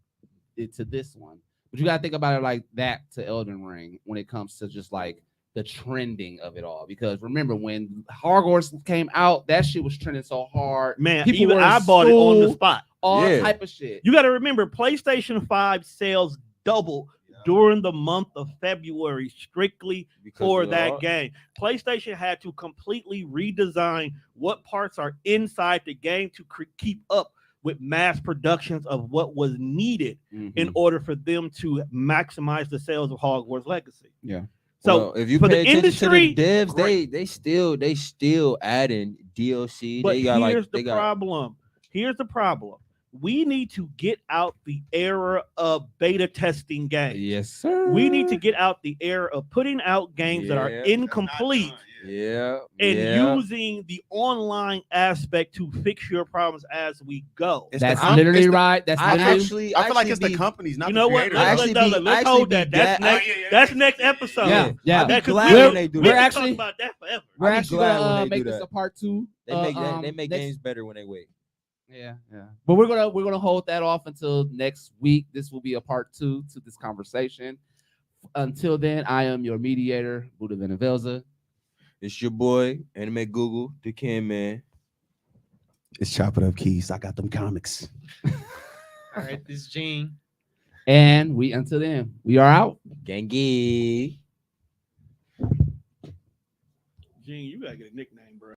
Speaker 1: it to this one, but you gotta think about it like that to Elden Ring when it comes to just like the trending of it all. Because remember when Hogwarts came out, that shit was trending so hard.
Speaker 7: Man,
Speaker 1: people
Speaker 7: even
Speaker 1: were
Speaker 7: I bought it on the
Speaker 1: so-
Speaker 7: spot.
Speaker 1: All
Speaker 5: Yeah.
Speaker 1: type of shit.
Speaker 7: You got to remember, PlayStation 5 sales doubled during the month of February strictly
Speaker 5: Because
Speaker 7: for
Speaker 5: of
Speaker 7: that
Speaker 5: all-
Speaker 7: game. PlayStation had to completely redesign what parts are inside the game to keep up with mass productions of what was needed in
Speaker 1: Mhm.
Speaker 7: order for them to maximize the sales of Hogwarts Legacy.
Speaker 1: Yeah.
Speaker 7: So
Speaker 5: Well, if you
Speaker 7: for
Speaker 5: pay
Speaker 7: the
Speaker 5: attention
Speaker 7: industry,
Speaker 5: to the devs,
Speaker 7: great.
Speaker 5: they still adding DLC.
Speaker 7: But
Speaker 5: They got
Speaker 7: here's
Speaker 5: they
Speaker 7: the
Speaker 5: got
Speaker 7: problem. Here's the problem. We need to get out the era of beta testing games.
Speaker 1: Yes, sir.
Speaker 7: We need to get out the era of putting out games that are
Speaker 5: Yeah.
Speaker 7: incomplete
Speaker 5: yeah
Speaker 7: and
Speaker 5: yeah.
Speaker 7: using the online aspect to fix your problems as we go.
Speaker 6: It's the
Speaker 1: That's
Speaker 6: comp-
Speaker 1: literally
Speaker 6: it's the-
Speaker 1: right. That's
Speaker 5: I
Speaker 1: literally
Speaker 5: actually
Speaker 6: I feel like it's
Speaker 5: be,
Speaker 6: the companies, not
Speaker 7: You
Speaker 6: the
Speaker 7: know what?
Speaker 6: creators.
Speaker 5: I
Speaker 7: Let's,
Speaker 5: actually
Speaker 7: let's,
Speaker 5: be-
Speaker 7: let's
Speaker 5: I actually
Speaker 7: hold
Speaker 5: be
Speaker 7: that. That's
Speaker 5: glad-
Speaker 7: next.
Speaker 6: Oh, yeah,
Speaker 7: That's next episode.
Speaker 1: yeah, yeah.
Speaker 5: I be
Speaker 7: That- 'cause
Speaker 5: glad
Speaker 7: we'll-
Speaker 5: when they do
Speaker 7: we
Speaker 1: we're
Speaker 7: can
Speaker 5: that.
Speaker 1: actually-
Speaker 7: talk about that forever.
Speaker 1: We're
Speaker 5: I be
Speaker 1: actually
Speaker 5: glad
Speaker 1: gonna
Speaker 5: when they
Speaker 1: make
Speaker 5: do
Speaker 1: this
Speaker 5: that.
Speaker 1: a part 2.
Speaker 5: They make
Speaker 1: next-
Speaker 5: games better when they wait.
Speaker 1: Yeah, yeah. But we're gonna hold that off until next week. This will be a part 2 to this conversation. Until then, I am your mediator, Buddha Venevelza.
Speaker 5: It's your boy, Anime Google, the Ken Man.
Speaker 6: It's Chop It Up Keys. I got them comics.
Speaker 4: All right, this is Gene.
Speaker 1: And until then, we are out.
Speaker 5: Gangi.
Speaker 7: Gene, you gotta get a nickname, bro.